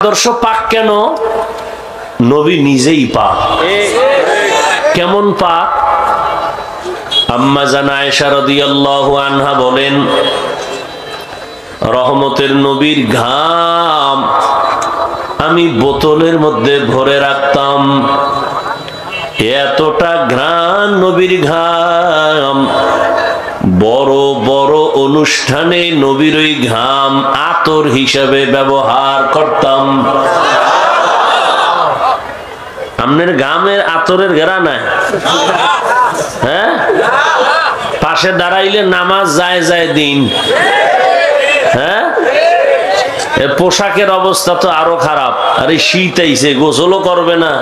আদর্শ পাক কেন? নবী নিজেই পাক। কেমন পাক? আম্মা জান আয়েশা রাদিয়াল্লাহু আনহা বলেন, রহমতের নবীর ঘাম আমি বোতলের মধ্যে ভরে রাখতাম। এতটা ঘ্রাণ নবীর ঘাম, বড় বড় অনুষ্ঠানে নবীর ওই ঘাম আতর হিসাবে ব্যবহার করতাম। আপনার ঘামের আতরের ঘেরা নাই? হ্যাঁ, পাশে দাঁড়াইলে নামাজ যায় যায় দিন। হ্যাঁ, পোশাকের অবস্থা তো আরো খারাপ। আরে শীত আইছে, গোসলও করবে না,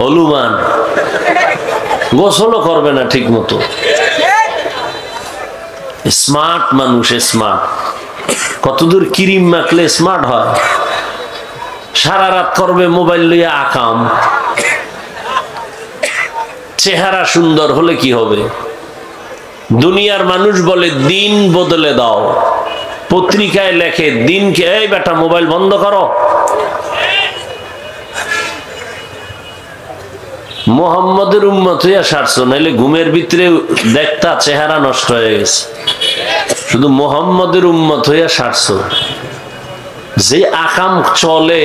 হলুমান গোসলও করবে না ঠিক মতো। স্মার্ট মানুষ, স্মার্ট। কতদূর ক্রিম মাখলে স্মার্ট হয়? সারা রাত করবে মোবাইল লইয়া আকাম। চেহারা সুন্দর হলে কি হবে? দুনিয়ার মানুষ বলে দিন বদলে দাও, পত্রিকায় লেখে দিনকে, এই বেটা মোবাইল বন্ধ করো। মোহাম্মদের উম্মত হইয়া সারছো, নাইলে ঘুমের ভিতরে দেখতা চেহারা নষ্ট হয়ে গেছে। শুধু মোহাম্মদের উম্মত হইয়া সারছো। যে আকাম চলে,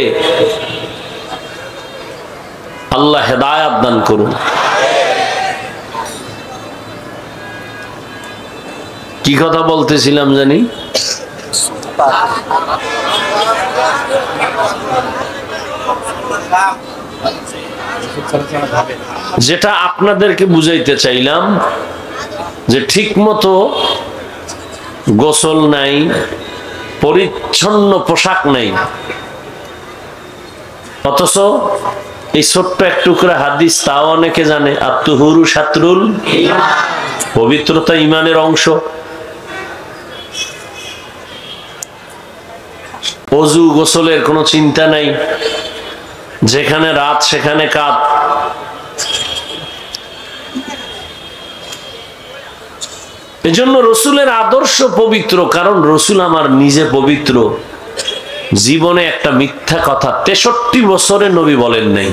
আল্লাহ হেদায়াত দান করুন। কি কথা বলতেছিলাম জানি? যেটা আপনাদেরকে বুঝাইতে চাইলাম যে ঠিক মতো গোসল নাই, পরিচ্ছন্ন পোশাক নাই, অথচ এই ছোট্ট এক টুকরা হাদিস তাও অনেকে জানে। আত্মহুরু শাতরুল, পবিত্রতা ইমানের অংশ। অজু গোসলের কোনো চিন্তা নাই, যেখানে রাত সেখানে কাত। এজন্য রসুলের আদর্শ পবিত্র, কারণ রসুল আমার নিজে পবিত্র। জীবনে একটা মিথ্যা কথা 63 বছরে নবী বলেন নাই।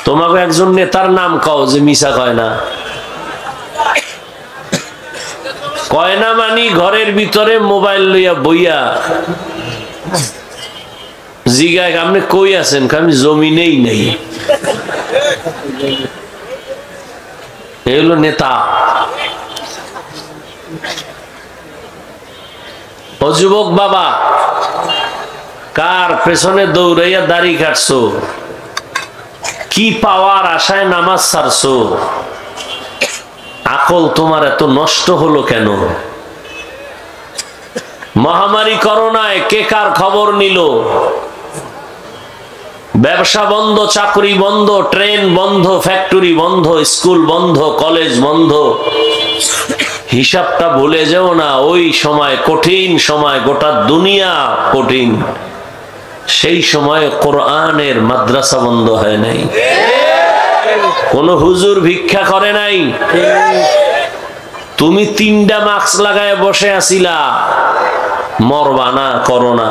তোমাকে একজন নেতার নাম কও যে মিছা কয় না। কয় না মানি ঘরের ভিতরে মোবাইল লইয়া বইয়া জিগায় আপনি কই আছেন? আমি জমিনেই নেই। এই হলো নেতা। ও যুবক বাবা, কার পেছনে দৌড়াইয়া দাড়ি কাটছো? কি পাওয়ার আশায় নামাজ ছাড়ছো? আকল তোমার এত নষ্ট হলো কেন? মহামারী করোনায় কে কার খবর নিল? ব্যবসা বন্ধ, চাকরি বন্ধ, ট্রেন বন্ধ, ফ্যাক্টরি বন্ধ, স্কুল বন্ধ, কলেজ বন্ধ। হিসাবটা ভুলে যেও না। ওই সময় কঠিন সময়, গোটা দুনিয়া কঠিন। সেই সময় কোরআনের মাদ্রাসা বন্ধ হয় নাই, কোন হুজুর ভিক্ষা করে নাই। তুমি 3টা মাস্ক লাগায় বসে আছিলা, মরবা না করোনা।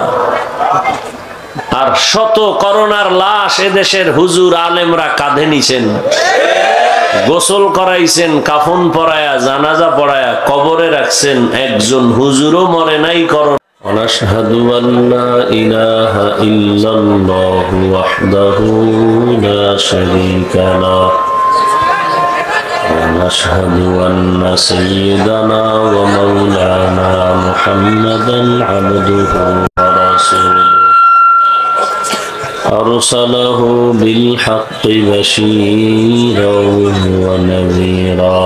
আর শত করোনার লাশ এদেশের হুজুর আলেমরা কাঁধে নিছেন, গোসল করাইছেন, কাফন পরায়া, জানাজা পড়ায়া কবরে রাখছেন। একজন হুজুরও মরে নাই করোনা। ওয়ানাশহাদু আল্লা ইলাহা ইল্লাল্লাহু ওয়াহদাহু লা শারীকা লাহু ওয়া নাশহাদু আন্না সাইয়্যিদানা ওয়া মাওলানা মুহাম্মাদান আবদুহু ওয়া রাসূলুহু আরসালাহু বিল হাক্কি বাশীরান ওয়া নাযীরা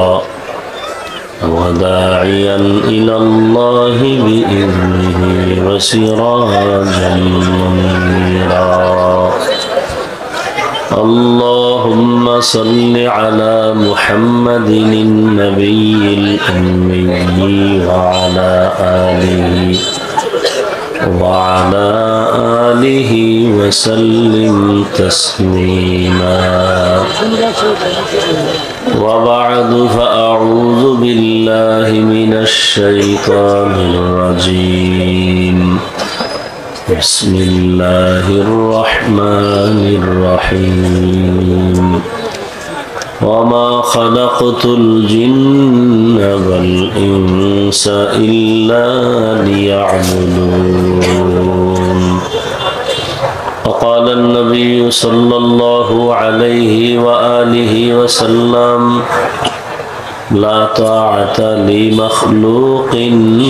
وداعيا إلى الله بإذنه وسراجا منيرا اللهم صل على محمد النبي الأمي وعلى آله وسلم تسليما وبعد فأعوذ بالله من الشيطان الرجيم بسم الله الرحمن الرحيم وما خلقت الجن والإنس إلا ليعبدون وقال النبي صلى الله عليه وآله وسلم لا طاعة لمخلوق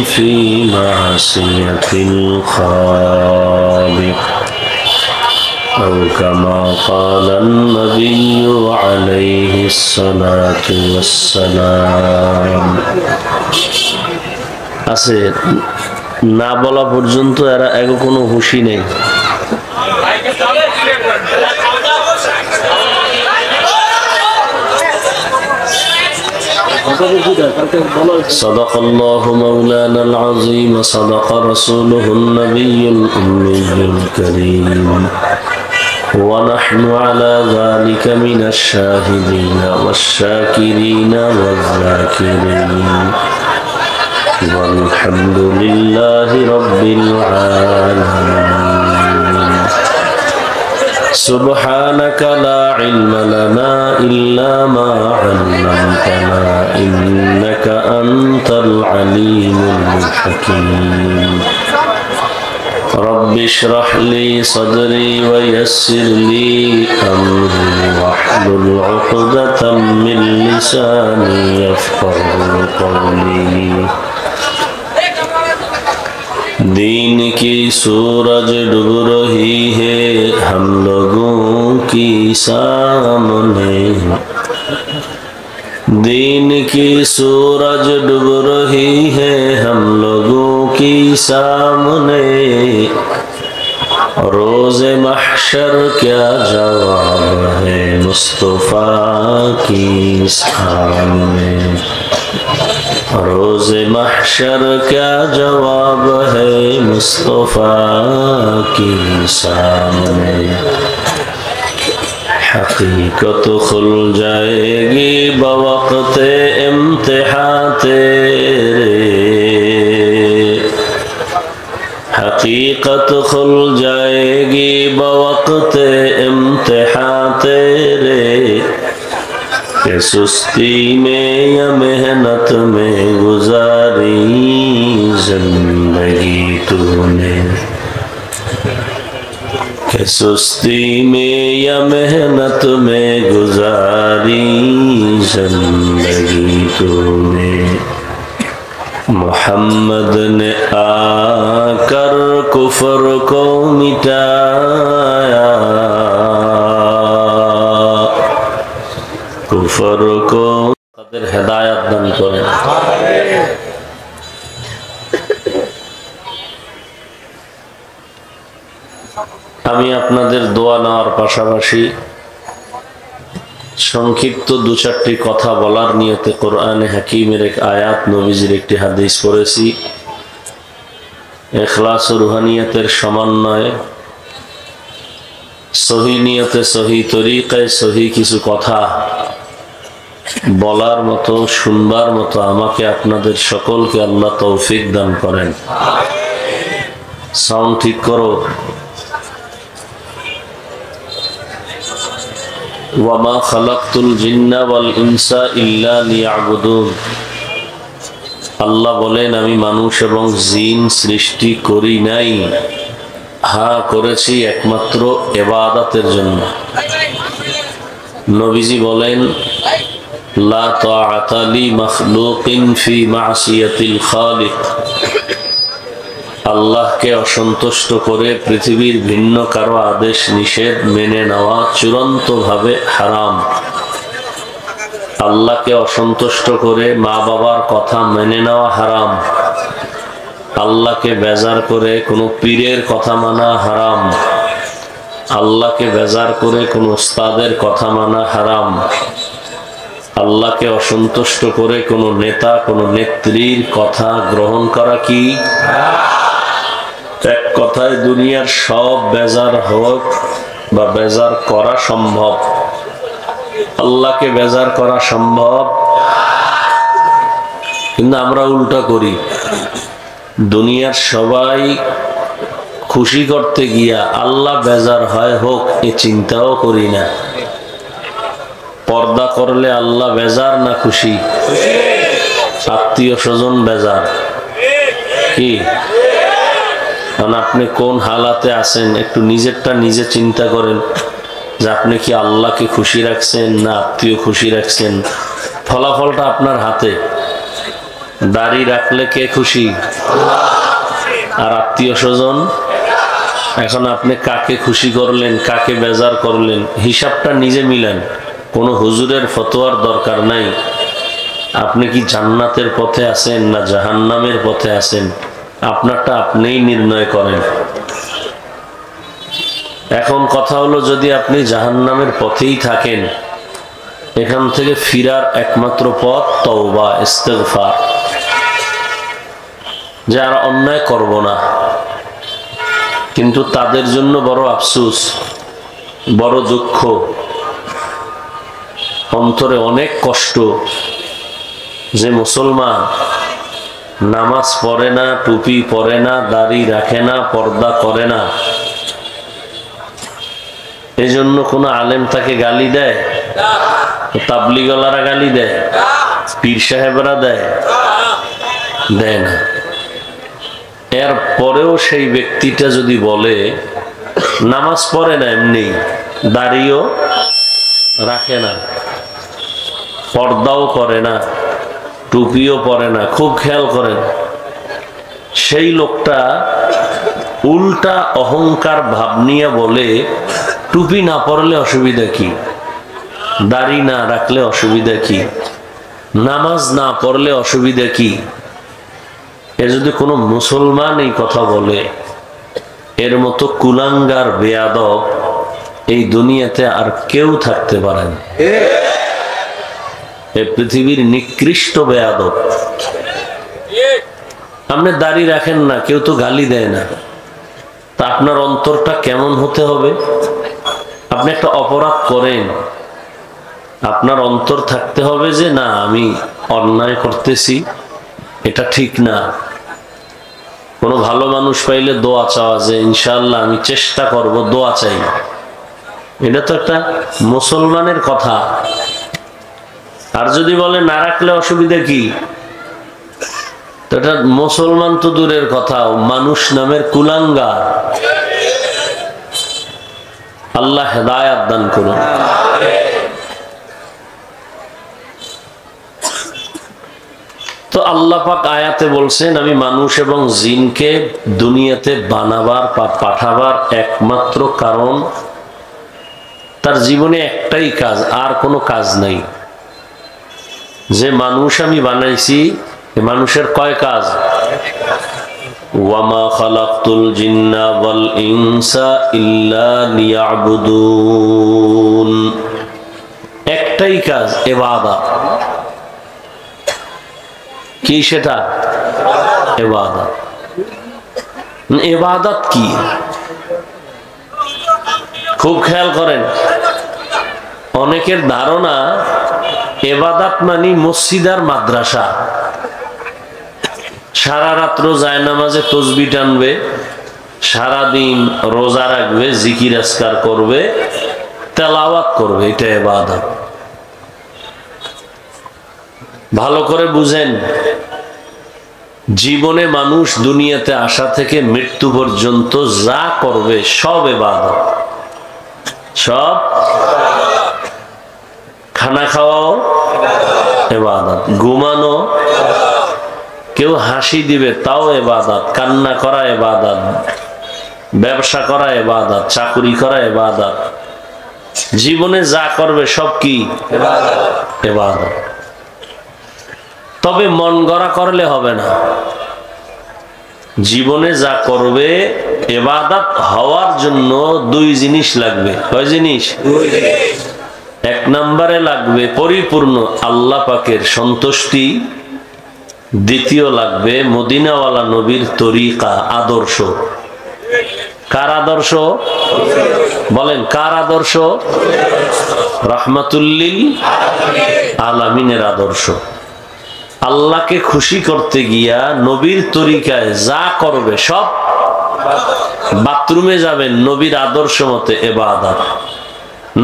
في معصية الخالق أو كما قال النبي عليه الصلاة والسلام আছে না বলা পর্যন্ত এরা এগো কোনো হুঁশি নেই صدق الله مولانا العظيم صدق رسوله النبي الأمي الكريم ونحن على ذلك من الشاهدين والشاكرين والذاكرين والحمد لله رب العالمين سبحانك لا علم لنا إلا ما علمتنا إنك أنت العليم الحكيم رب اشرح لي صدري ويسر لي أمري واحلل عقدة من لساني يفقهوا قولي दीन की सूरज डूब रही है हम लोगों की सामने दीन की सूरज डूब रही है हम लोगों की सामने रोज़ महशर क्या जवाब है मुस्तफ़ा की सामने रोज़ महशर क्या जवाब है मुस्तफ़ा की सामने हकीकत खुल जाएगी बवक़्ते इम्तिहान तेरे हकीकत खुल जाएगी बवक़्ते इम्तिहान तेरे कि सुस्ती में या मेहनत में गुजारी जिंदगी तूने कि सुस्ती में या मेहनत में गुजारी जिंदगी तूने मोहम्मद ने आकर कुफर को मिटाया কুফর কো তাদের হেদায়েত দান করেন আমি আপনাদের দোয়া নেওয়ার পাশাপাশি সংক্ষিপ্ত দু চারটি কথা বলার নিয়তে কোরআনে হাকিমের এক আয়াত নবীজির একটি হাদিস পড়েছি ইখলাস ও রুহানিয়তের সমন্বয়ে সহি নিয়তে সহি তরিকায় সহি কিছু কথা বলার মতো শুনবার মতো আমাকে আপনাদের সকলকে আল্লাহ তৌফিক দান করেন সাউন্ড ঠিক করো ওয়ামা খালাকতুল জিন্না ওয়াল ইনসা ইল্লা লিয়াবুদুন আল্লাহ বলেন আমি মানুষ এবং জিন সৃষ্টি করি নাই হ্যাঁ করেছি একমাত্র ইবাদতের জন্য নবীজি বলেন লা তাআতা লি মাখলুকিন ফি মাসিয়াতিল খালিক আল্লাহকে অসন্তুষ্ট করে পৃথিবীর ভিন্ন কারো আদেশ নিষেধ মেনে নেওয়া চূড়ান্তভাবে হারাম আল্লাহকে অসন্তুষ্ট করে মা বাবার কথা মেনে নেওয়া হারাম আল্লাহকে বেজার করে কোনো পীরের কথা মানা হারাম আল্লাহকে বেজার করে কোনো উস্তাদের কথা মানা হারাম আল্লাহকে অসন্তুষ্ট করে কোনো নেতা কোনো নেত্রীর কথা গ্রহণ করা কি এক কথায় দুনিয়ার সব বেজার হোক বা বেজার করা সম্ভব আল্লাহকে বেজার করা সম্ভব কিন্তু আমরা উল্টা করি দুনিয়ার সবাই খুশি করতে গিয়া আল্লাহ বেজার হয় হোক এ চিন্তাও করি না। পর্দা করলে আল্লাহ বেজার না খুশি? আত্মীয় স্বজন বেজার কি? কারণ আপনি কোন হালাতে আছেন একটু নিজেরটা নিজে চিন্তা করেন যে আপনি কি আল্লাহকে খুশি রাখছেন না আত্মীয় খুশি রাখছেন। ফলাফলটা আপনার হাতে। দাড়ি রাখলে কে খুশি? আর আত্মীয় স্বজন। এখন আপনি কাকে খুশি করলেন কাকে বেজার করলেন হিসাবটা নিজে মিলেন। কোনো হুজুরের ফতোয়ার দরকার নাই। আপনি কি জান্নাতের পথে আছেন না জাহান্নামের পথে আছেন আপনারটা আপনিই নির্ণয় করেন। এখন কথা হলো যদি আপনি জাহান্নামের পথেই থাকেন এখান থেকে ফিরার একমাত্র পথ তওবা ইস্তিগফার, যে আর অন্যায় করব না। কিন্তু তাদের জন্য বড় আফসোস, বড় দুঃখ, অন্তরে অনেক কষ্ট যে মুসলমান নামাজ পড়ে না, টুপি পরে না, দাড়ি রাখে না, পর্দা করে না। এই জন্য কোন আলেম তাকে গালি দেয়? তাবলিগলারা গালি দেয়? পীর সাহেবরা দেয়? দেয় না। এর পরেও সেই ব্যক্তিটা যদি বলে নামাজ পড়ে না, এমনি দাড়িও রাখে না, পর্দাও করে না, টুপিও পরে না, খুব খেয়াল করেন, সেই লোকটা উল্টা অহংকার ভাব নিয়ে বলে টুপি না পরলে অসুবিধা কি, দাড়ি না রাখলে অসুবিধা কি, নামাজ না পড়লে অসুবিধা কি। এ যদি কোনো মুসলমান এই কথা বলে এর মতো কুলাঙ্গার বেয়াদব এই দুনিয়াতে আর কেউ থাকতে পারে না। এই পৃথিবীর নিকৃষ্ট বেয়াদব। আপনি দাড়ি রাখেন না, কেউ তো গালি দেয় না, তা আপনার অন্তরটা কেমন হতে হবে? আপনি একটা অপরাধ করেন, আপনার অন্তর থাকতে হবে যে না আমি অন্যায় করতেছি, এটা ঠিক না। কোনো ভালো মানুষ পাইলে দোয়া চাওয়া যে ইনশাআল্লাহ আমি চেষ্টা করব, দোয়া চাই, এটা তো একটা মুসলমানের কথা। আর যদি বলে না রাখলে অসুবিধা কি, তো এটা মুসলমান তো দূরের কথা, মানুষ নামের কুলাঙ্গার। আল্লাহ হেদায়াত দান করুন। তো আল্লাহ পাক আয়াতে বলছেন আমি মানুষ এবং জিনকে দুনিয়াতে বানাবার বা পাঠাবার একমাত্র কারণ তার জীবনে একটাই কাজ, আর কোনো কাজ নাই। যে মানুষ আমি বানাইছি মানুষের কয় কাজ? ওয়ামা খালাকতুল জিন্না ওয়াল ইনসা ইল্লা লিয়াবুদুন, একটাই কাজ, ইবাদত। কি সেটা? ইবাদত। ইবাদত কি? খুব খেয়াল করেন, অনেকের ধারণা ইবাদত মানে মসজিদ আর মাদ্রাসা। সারা রাত্র জায়নামাজে তাসবিহ টানবে, সারাদিন রোজা রাখবে, জিকির আজকার করবে, তেলাওয়াত করবে, এটা ইবাদত। ভালো করে বুঝেন, জীবনে মানুষ দুনিয়াতে আসা থেকে মৃত্যু পর্যন্ত যা করবে সব ইবাদত। সব। খানা খাওয়াও ইবাদত, ঘুমানো, কেউ হাসি দিবে তাও ইবাদত, কান্না করা ইবাদত, ব্যবসা করা ইবাদত, চাকরি করা ইবাদত। জীবনে যা করবে সব কি? ইবাদত। তবে মন গড়া করলে হবে না। জীবনে যা করবে ইবাদত হওয়ার জন্য দুই জিনিস লাগবে। কয় জিনিস? এক নম্বরে লাগবে পরিপূর্ণ আল্লাহ পাকের সন্তুষ্টি, দ্বিতীয় লাগবে মদিনাওয়ালা নবীর তরিকা, আদর্শ। কার আদর্শ? বলেন কার আদর্শ? রাহমাতুল্লিল আলামিনের আদর্শ। আল্লাহকে খুশি করতে গিয়া নবীর তরিকায় যা করবে সব বাথরুমে যাবেন নবীর আদর্শ মতে ইবাদত,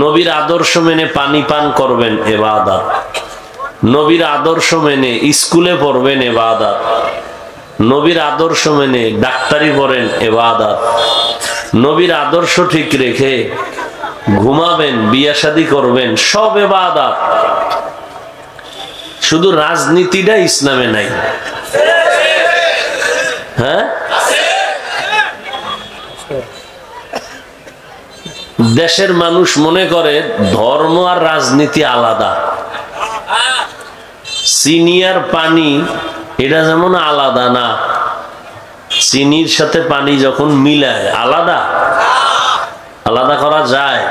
নবীর আদর্শ মেনে পানি পান করবেন ইবাদত, নবীর আদর্শ মেনে স্কুলে পড়বেন ইবাদত, নবীর আদর্শ মেনে ডাক্তারি পড়েন ইবাদত, নবীর আদর্শ ঠিক রেখে ঘুমাবেন, বিয়ে শাদী করবেন, সব ইবাদত। শুধু রাজনীতিটা ইসলামে নাই। হ্যাঁ, দেশের মানুষ মনে করে ধর্ম আর রাজনীতি আলাদা। সিনিয়র পানি এটা যেমন আলাদা না, চিনির সাথে পানি যখন মিলায় আলাদা আলাদা করা যায়,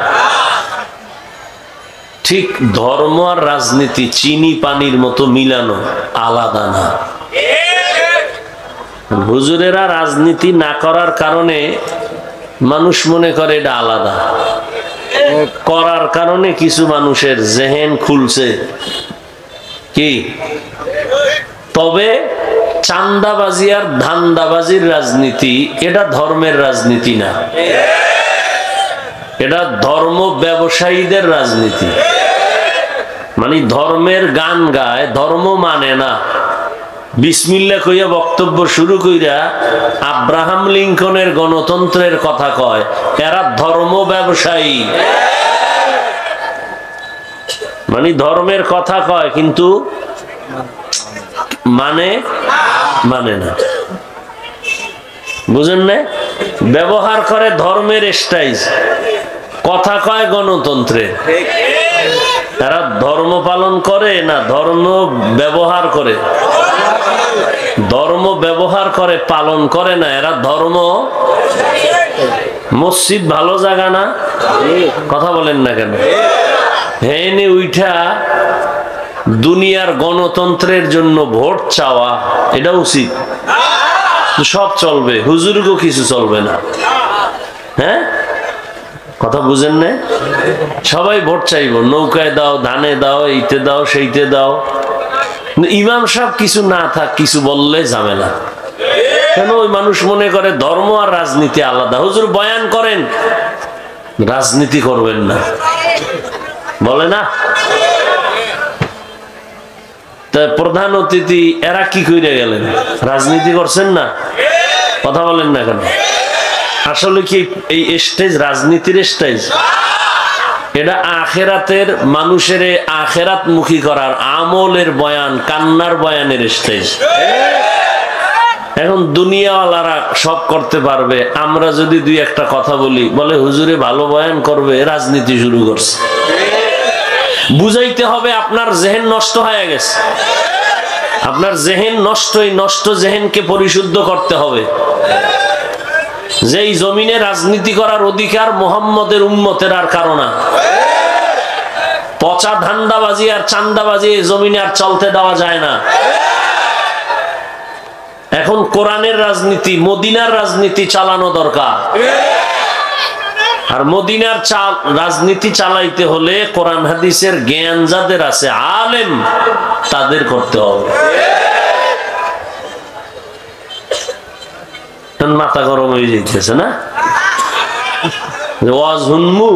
ঠিক ধর্ম আর রাজনীতি চিনি পানির মতো মিলানো আলাদা না। হুজুরেরা রাজনীতি না করার কারণে মানুষ মনে করে এটা আলাদা, করার কারণে কিছু মানুষের জেহেন খুলছে কি। তবে চান্দাবাজি আর ধান্দাবাজির রাজনীতি এটা ধর্মের রাজনীতি না, এটা ধর্ম ব্যবসায়ীদের রাজনীতি। মানে ধর্মের গান গায়, ধর্ম মানে না, বিসমিল্লাহ কইয়া বক্তব্য শুরু কইরা আব্রাহাম লিঙ্কনের গণতন্ত্রের কথা কয়, এরা ধর্ম ব্যবসায়ী। মানে ধর্মের কথা কয় কিন্তু মানে মানে না, বুঝেন না? ব্যবহার করে ধর্মের স্টাইল, কথা কয় গণতন্ত্রের। এরা ধর্ম পালন করে না ধর্ম ব্যবহার করে? ধর্ম ব্যবহার করে, পালন করে না। এরা ধর্ম। মসজিদ ভালো জায়গা না? কথা বলেন না কেন? হেনে উইঠা দুনিয়ার গণতন্ত্রের জন্য ভোট চাওয়া এটা উচিত? সব চলবে, হুজুরগো কিছু চলবে না। হ্যাঁ, কথা বুঝেন না? সবাই ভোট চাইবো, নৌকায় দাও, ধানে দাও, এইতে দাও, সেইতে দাও। ইমাম সাহেব কিছু না থাক, কিছু বললে ঝামেলা। কেন? ওই মানুষ মনে করে ধর্ম আর রাজনীতি আলাদা। হুজুর বয়ান করেন, রাজনীতি করবেন না বলে না। তা প্রধান অতিথি এরা কি কইরা গেলেন? রাজনীতি করছেন না? কথা বলেন না কেন? আসলে কি এই স্টেজ রাজনীতির স্টেজ? এটা আখেরাতের মানুষের আখেরাত মুখী করার আমলের বয়ান, কান্নার বয়ানের স্টেজ। এখন দুনিয়াওয়ালারা সব করতে পারবে, আমরা যদি দুই একটা কথা বলি বলে হুজুরে ভালো বয়ান করবে, রাজনীতি শুরু করছে। বুঝাইতে হবে আপনার জেহেন নষ্ট হয়ে গেছে, আপনার জেহেন নষ্টই, নষ্ট জেহেনকে পরিশুদ্ধ করতে হবে। যেই জমিনে রাজনীতি করার অধিকার মুহাম্মদের উম্মতের আর কারো না। পচা ধান্দাবাজি আর চান্দাবাজি এই জমিনে আর চলতে দেওয়া যায় না। এখন কোরআনের রাজনীতি, মদিনার রাজনীতি চালানো দরকার। আর মদিনার রাজনীতি চালাইতে হলে কোরআন হাদিসের জ্ঞান যাদের আছে, আলেম, তাদের করতে হবে। মাথা গরম হয়ে যাইতেছে না? ওয়াজ হুনমু,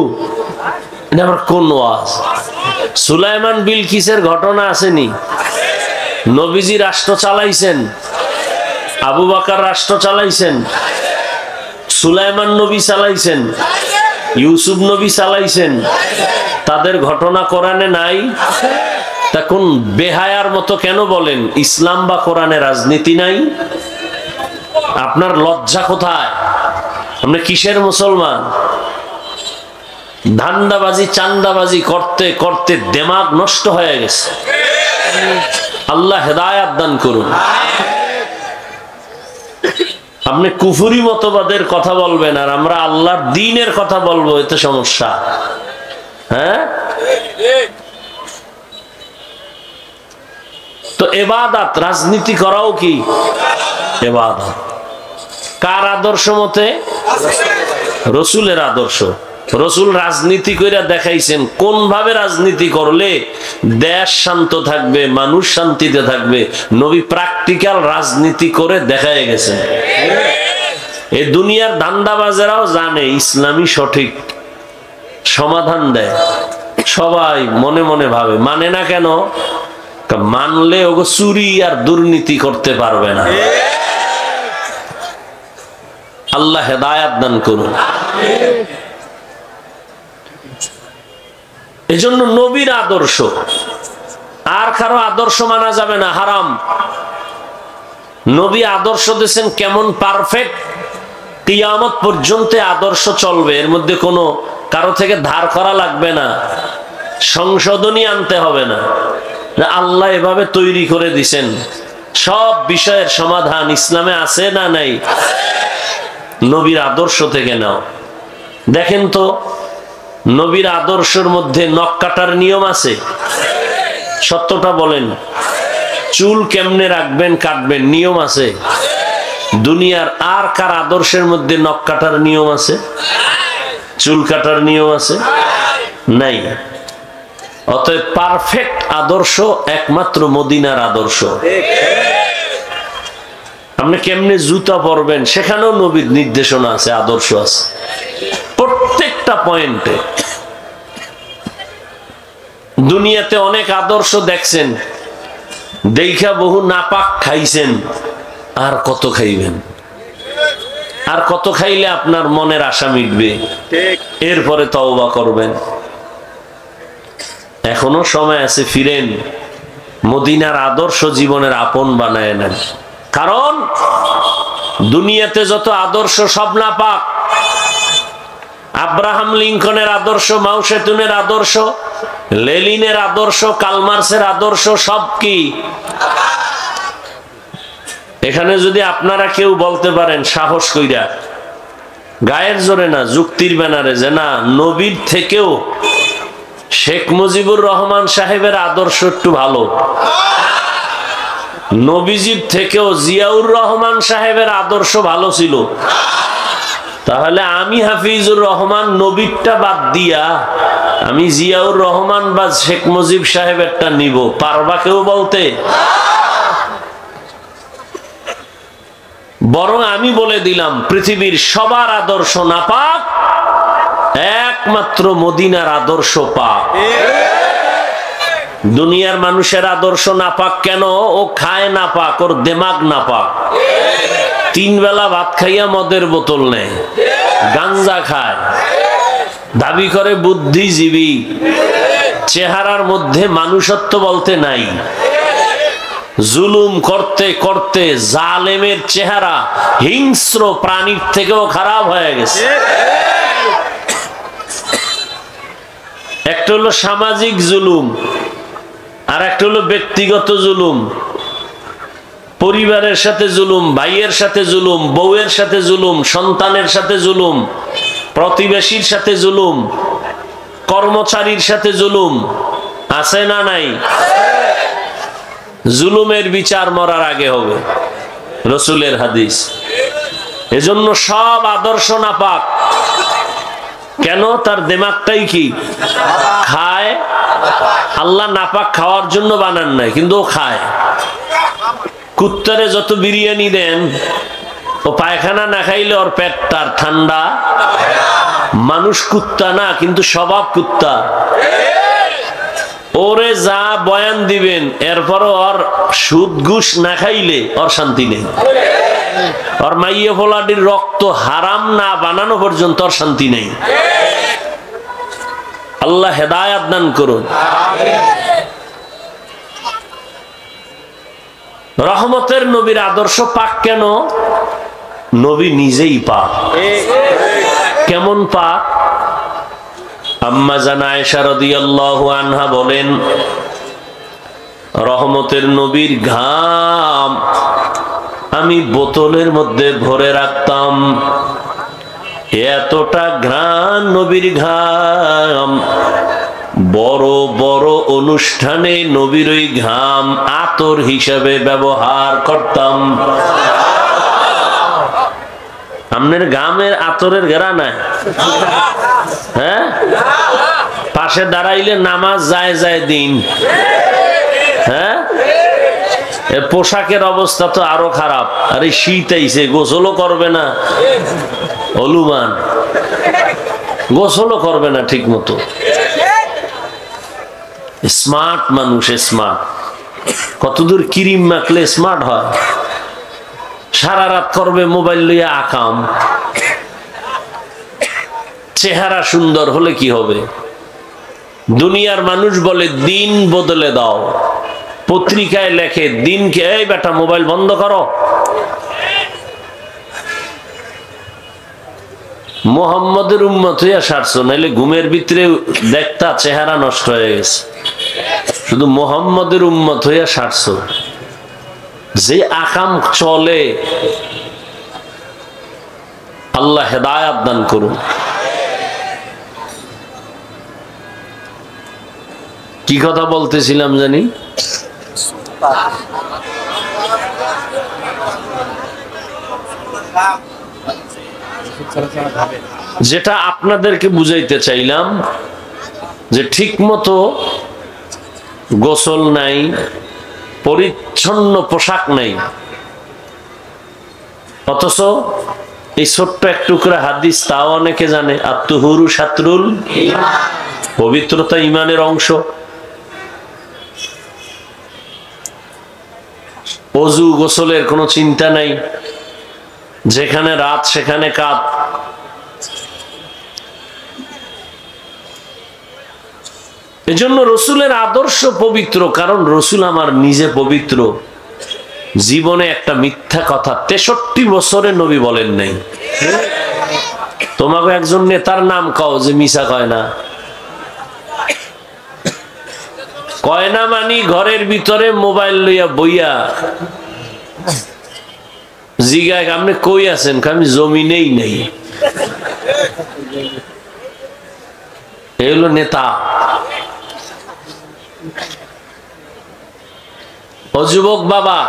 এটা আবার কোন ওয়াজ? সুলাইমান বিলকিসের ঘটনা আসেনি? নবীজি রাষ্ট্র চালাইছেন, আবু বকর রাষ্ট্র চালাইছেন, সুলাইমান নবী চালাইছেন, ইউসুফ নবী চালাইছেন। তাদের ঘটনা কোরআনে নাই? তখন বেহায়ার মতো কেন বলেন ইসলাম বা কোরআনে রাজনীতি নাই? আপনার লজ্জা কোথায়? আপনি কিসের মুসলমান? ধান্দাবাজি চান্দাবাজি করতে করতে দিমাগ নষ্ট হয়ে গেছে। আল্লাহ হেদায়েত দান করুন। আপনি কুফরি মতবাদের কথা বলবেন আর আমরা আল্লাহর দ্বীনের কথা বলবো, এতে সমস্যা। হ্যাঁ, তো ইবাদত, রাজনীতি করাও কি ইবাদত? কার আদর্শ মতে? রাসূলের আদর্শ। রাসূল রাজনীতি কইরা দেখাইছেন কোন ভাবে রাজনীতি করলে দেশ শান্ত থাকবে, মানুষ শান্তিতে থাকবে। নবী প্র্যাকটিক্যাল রাজনীতি করে দেখায় গেছেন। এই দুনিয়ার ধান্দাবাজেরাও জানে ইসলামই সঠিক সমাধান দেয়, সবাই মনে মনে ভাবে। মানে না কেন? মানলে ওগো চুরি আর দুর্নীতি করতে পারবে না। আল্লাহ হেদায়াত দান করুন। এজন্য নবীর আদর্শ আর কারো আদর্শ মানা যাবে না, হারাম। নবী আদর্শ দিয়েছেন কেমন পারফেক্ট, কিয়ামত পর্যন্ত আদর্শ চলবে, এর মধ্যে কোনো কারো থেকে ধার করা লাগবে না, সংশোধনী আনতে হবে না। আল্লাহ এভাবে তৈরি করে দিছেন। সব বিষয়ের সমাধান ইসলামে আছে না নাই? নবীর আদর্শ থেকে নাও। দেখেন তো, নবীর আদর্শের মধ্যে নখ কাটার নিয়ম আছে? সত্যটা বলেন। চুল কেমনে রাখবেন, কাটবেন, নিয়ম আছে? দুনিয়ার আর কার আদর্শের মধ্যে নখ কাটার নিয়ম আছে? চুল কাটার নিয়ম আছে? নাই। অতএব পারফেক্ট আদর্শ একমাত্র মদিনার আদর্শ। আপনি কেমনে জুতা পরবেন সেখানেও নবীর নির্দেশনা আছে, আদর্শ আছে প্রত্যেকটা পয়েন্টে। দুনিয়াতে অনেক আদর্শ দেখছেন, দেখা বহু নাপাক খাইছেন, আর কত খাইবেন? আর কত খাইলে আপনার মনের আশা মিটবে? এরপরে তওবা করবেন। এখনো সময় আছে, ফিরেন, মদিনার আদর্শ জীবনের আপন বানায় নেন। কারণ দুনিয়াতে যত আদর্শ সব নাপাক। আব্রাহাম লিঙ্কনের আদর্শ, মাও সেতুনের আদর্শ, লেনিনের আদর্শ, কালমার্সের আদর্শ সব কি? এখানে যদি আপনারা কেউ বলতে পারেন সাহস কইরা, গায়ের জোরে না, যুক্তির ব্যানারে, যে না নবীর থেকেও শেখ মুজিবুর রহমান সাহেবের আদর্শ একটু ভালো, নবীজির থেকেও জিয়াউর রহমান সাহেবের আদর্শ ভালো ছিল, তাহলে আমি হাফিজুর রহমান নবীরটা বাদ দিয়া আমি জিয়াউর রহমান বা শেখ মুজিব সাহেবেরটা নিব, পারবা কেউ বলতে? বরং আমি বলে দিলাম, পৃথিবীর সবার আদর্শ নাপাক, একমাত্র মদিনার আদর্শ পাক। দুনিয়ার মানুষের আদর্শ নাপাক কেন? ও খায় নাপাক, ওর দেমাগ নাপাক। 3 বেলা ভাত খাইয়া মদের বোতল নেয়, গাঞ্জা খায়, দাবি করে বুদ্ধিজীবী, চেহারার মধ্যে মানুষত্ব বলতে নাই। জুলুম করতে করতে জালেমের চেহারা হিংস্র প্রাণীর থেকেও খারাপ হয়ে গেছে। একটা হলো সামাজিক জুলুম, আর একটা হলো ব্যক্তিগত জুলুম। পরিবারের সাথে জুলুম, ভাইয়ের সাথে জুলুম, বউয়ের সাথে জুলুম, সন্তানের সাথে জুলুম, প্রতিবেশীর সাথে জুলুম, কর্মচারীর সাথে জুলুম আছে না নাই? জুলুমের বিচার মরার আগে হবে, রসুলের হাদিস। এজন্য সব আদর্শ নাপাক। কেন? তার দিমাগটাই কি খায়। আল্লাহ নাপাক খাওয়ার জন্য বানান নাই, কিন্তু ও খায়। কুত্তারে যত বিরিয়ানি দেন, ও পায়খানা না খাইলে ওর পেটটার ঠান্ডা। মানুষ কুত্তা না, কিন্তু স্বভাব কুত্তা। ওরে যা বয়ান দিবেন, এরপরও ওর সুদ ঘুষ না খাইলে ওর শান্তি নেই। ওর মাইয়ে ফোলাডির রক্ত হারাম না বানানো পর্যন্ত ওর শান্তি নেই। আল্লাহ হেদায়াত দান করুন। রহমতের নবীর আদর্শ পাক কেন? নবী নিজেই পাক। কেমন পাক? আম্মা জান আয়েশা রাদিয়াল্লাহু আনহা বলেন, রহমতের নবীর ঘাম আমি বোতলের মধ্যে ভরে রাখতাম। এতটা ঘ্রাণ নবীর ঘাম, বড় বড় অনুষ্ঠানে নবীর ওই ঘাম আতর হিসাবে ব্যবহার করতাম। আপনার ঘামের আতরের ঘেরা নাই? হ্যাঁ, পাশে দাঁড়াইলে নামাজ যায় যায় দিন। হ্যাঁ, পোশাকের অবস্থা তো আরো খারাপ। আরে শীত আইছে, গোসলও করবে না, হলুমান গোসলও করবে না ঠিক মতো। স্মার্ট মানুষ, স্মার্ট কতদূর ক্রিম মাখলে স্মার্ট হয়। সারা রাত করবে মোবাইল লইয়া আকাম। চেহারা সুন্দর হলে কি হবে? দুনিয়ার মানুষ বলে দিন বদলে দাও, পত্রিকায় লেখে দিনকে, এই বেটা মোবাইল বন্ধ করো। মোহাম্মদের উম্মত হইয়া সারছো, নাইলে ঘুমের ভিতরে দেখতা চেহারা নষ্ট হয়ে গেছে। শুধু মোহাম্মদের উম্মত হইয়া সারছো, যে আকাম চলে। আল্লাহ হেদায়াত দান করুন। কি কথা বলতেছিলাম জানি? যেটা আপনাদেরকে বুঝাইতে চাইলাম যে ঠিক মতো গোসল নাই, পরিচ্ছন্ন পোশাক নাই, অথচ এই ছোট্ট এক টুকরা হাদিস তাও অনেকে জানে। আত্মহুরু শাতরুল, পবিত্রতা ইমানের অংশ। অজু গোসলের কোনো চিন্তা নাই, যেখানে রাত সেখানে কাত। এজন্য রসুলের আদর্শ পবিত্র, কারণ রসুল আমার নিজে পবিত্র। জীবনে একটা মিথ্যা কথা 63 বছরে নবী বলেন নাই। তোমাকে একজন নেতার নাম কও যে মিশা কয় না। কয় না মানি ঘরের ভিতরে মোবাইল লইয়া বইয়া জিগায় আপনি কই আছেন, আমি জমিনেই নেই। এই হলো নেতা। ও যুবক বাবা,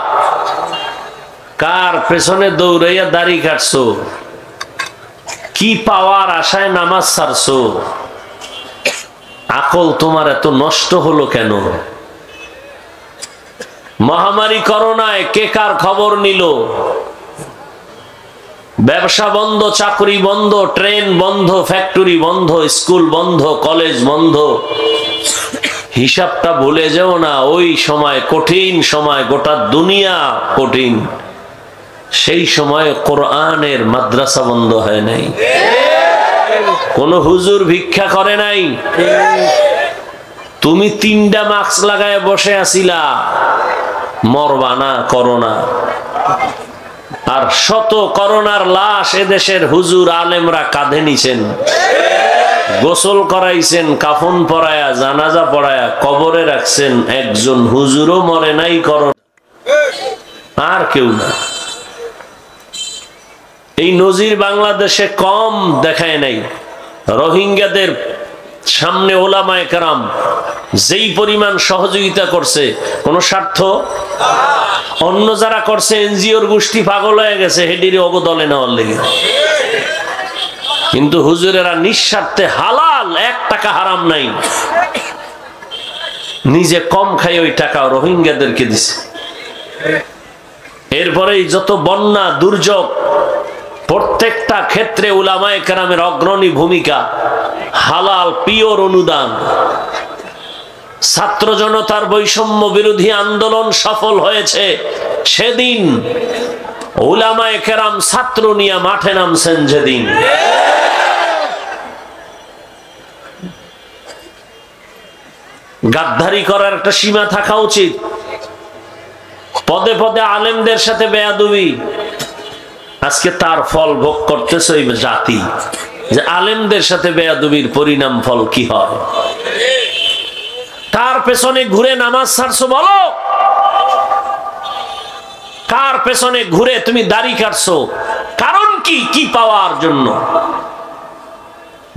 কার পেছনে দৌড়াইয়া দাড়ি কাটছো? কি পাওয়ার আশায় নামাজ ছাড়ছো? আকল তোমার এত নষ্ট হলো কেন? মহামারী করোনায় কে কার খবর নিল? ব্যবসা বন্ধ, চাকরি বন্ধ, ট্রেন বন্ধ, ফ্যাক্টরি বন্ধ, স্কুল বন্ধ, কলেজ বন্ধ। হিসাবটা ভুলে যেও না। ওই সময় কঠিন সময়, গোটা দুনিয়া কঠিন। সেই সময় কোরআনের মাদ্রাসা বন্ধ হয় নাই, কোন হুজুর ভিক্ষা করে নাই। তুমি 3টা মাস্ক লাগায় বসে আছিলা, মরবা না করোনা। আর শত করোনার লাশ এদেশের হুজুর আলেমরা কাঁধে নিছেন, গোসল করাইছেন, কাফন পরায়া, জানাজা পড়ায়া কবরে রাখছেন। একজন হুজুরও মরে নাই করোনা, আর কেউ না। এই নজির বাংলাদেশে কম দেখায় নাই। রোহিঙ্গাদের সামনে ওলামায়ে কেরাম যেই পরিমাণ সহযোগিতা করছে, কোন স্বার্থ। অন্য যারা করছে এনজিওর গোষ্ঠী পাগল হয়ে গেছে হেডির অবদলে নেওয়ার লেগে। কিন্তু হুজুরেরা নিঃস্বার্থে হালাল, 1 টাকা হারাম নাই, নিজে কম খাই ওই টাকা রোহিঙ্গাদেরকে দিছে। এরপরেই যত বন্যা দুর্যোগ, প্রত্যেকটা ক্ষেত্রে উলামায়ে কেরামের অগ্রণী ভূমিকা, হালাল পিওর অনুদান। ছাত্র জনতার বৈষম্য বিরোধী আন্দোলন সফল হয়েছে সেদিন উলামায়ে কেরাম ছাত্র নিয়ে মাঠে নামছেন যেদিন। গাদ্দারি করার একটা সীমা থাকা উচিত। পদে পদে আলেমদের সাথে বেয়াদবি, আজকে তার ফল ভোগ করতেছে ওই জাতি। যে আলেমদের সাথে বেয়াদবির পরিণাম ফল কি হয়? কার পেছনে ঘুরে নামাজ ছাড়ছো বলো? কার পেছনে ঘুরে তুমি দাড়ি কাটছো? কারণ কি? কি পাওয়ার জন্য?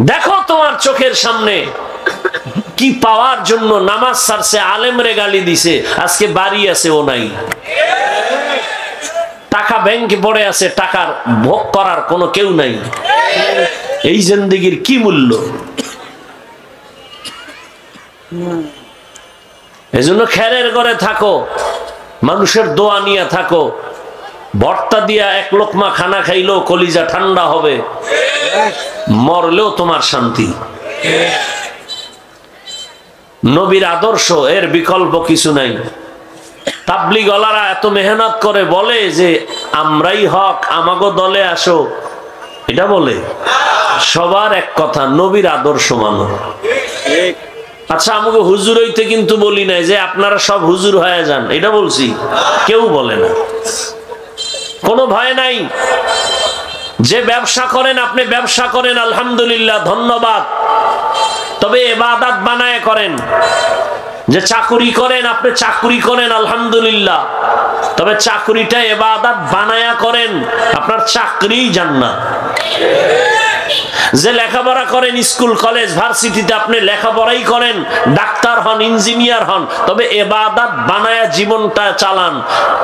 দেখো তোমার চোখের সামনে কি পাওয়ার জন্য নামাজ ছাড়ছে, আলেমরে গালি দিছে, আজকে বাড়ি আছে ও নাই, টাকা ব্যাংকে পড়ে আছে, টাকার ভোগ করার কোনো কেউ নাই। এই জিন্দেগির কি মূল্য? এজন্য খেরের ঘরে থাকো, মানুষের দোয়া নিয়ে থাকো, ভর্তা দিয়া এক লোকমা খানা খাইলেও কলিজা ঠান্ডা হবে, মরলেও তোমার শান্তি। নবীর আদর্শ, এর বিকল্প কিছু নাই। তাবলীগওয়ালারা এত মেহনত করে বলে যে আমরাই হক, আমাগো দলে আসো, এটা বলে। সবার এক কথা, নবীর আদর্শ মানো। আচ্ছা, আমাকে হুজুর হইতে কিন্তু বলি নাই যে আপনারা সব হুজুর হয়ে যান, এটা বলছি? কেউ বলে না, কোনো ভয় নাই। যে ব্যবসা করেন আপনি ব্যবসা করেন, আলহামদুলিল্লাহ, ধন্যবাদ, তবে ইবাদত বানায় করেন। যে চাকরি করেন আপনি চাকরি করেন, আলহামদুলিল্লাহ, তবে চাকরিটা ইবাদত বানায়া করেন, আপনার চাকরি জান্নাত। যে লেখাপড়া করেন স্কুল কলেজ ভার্সিটিতে, আপনি লেখাপড়াই করেন, ডাক্তার হন, ইঞ্জিনিয়ার হন, তবে ইবাদত বানায়া জীবনটা চালান,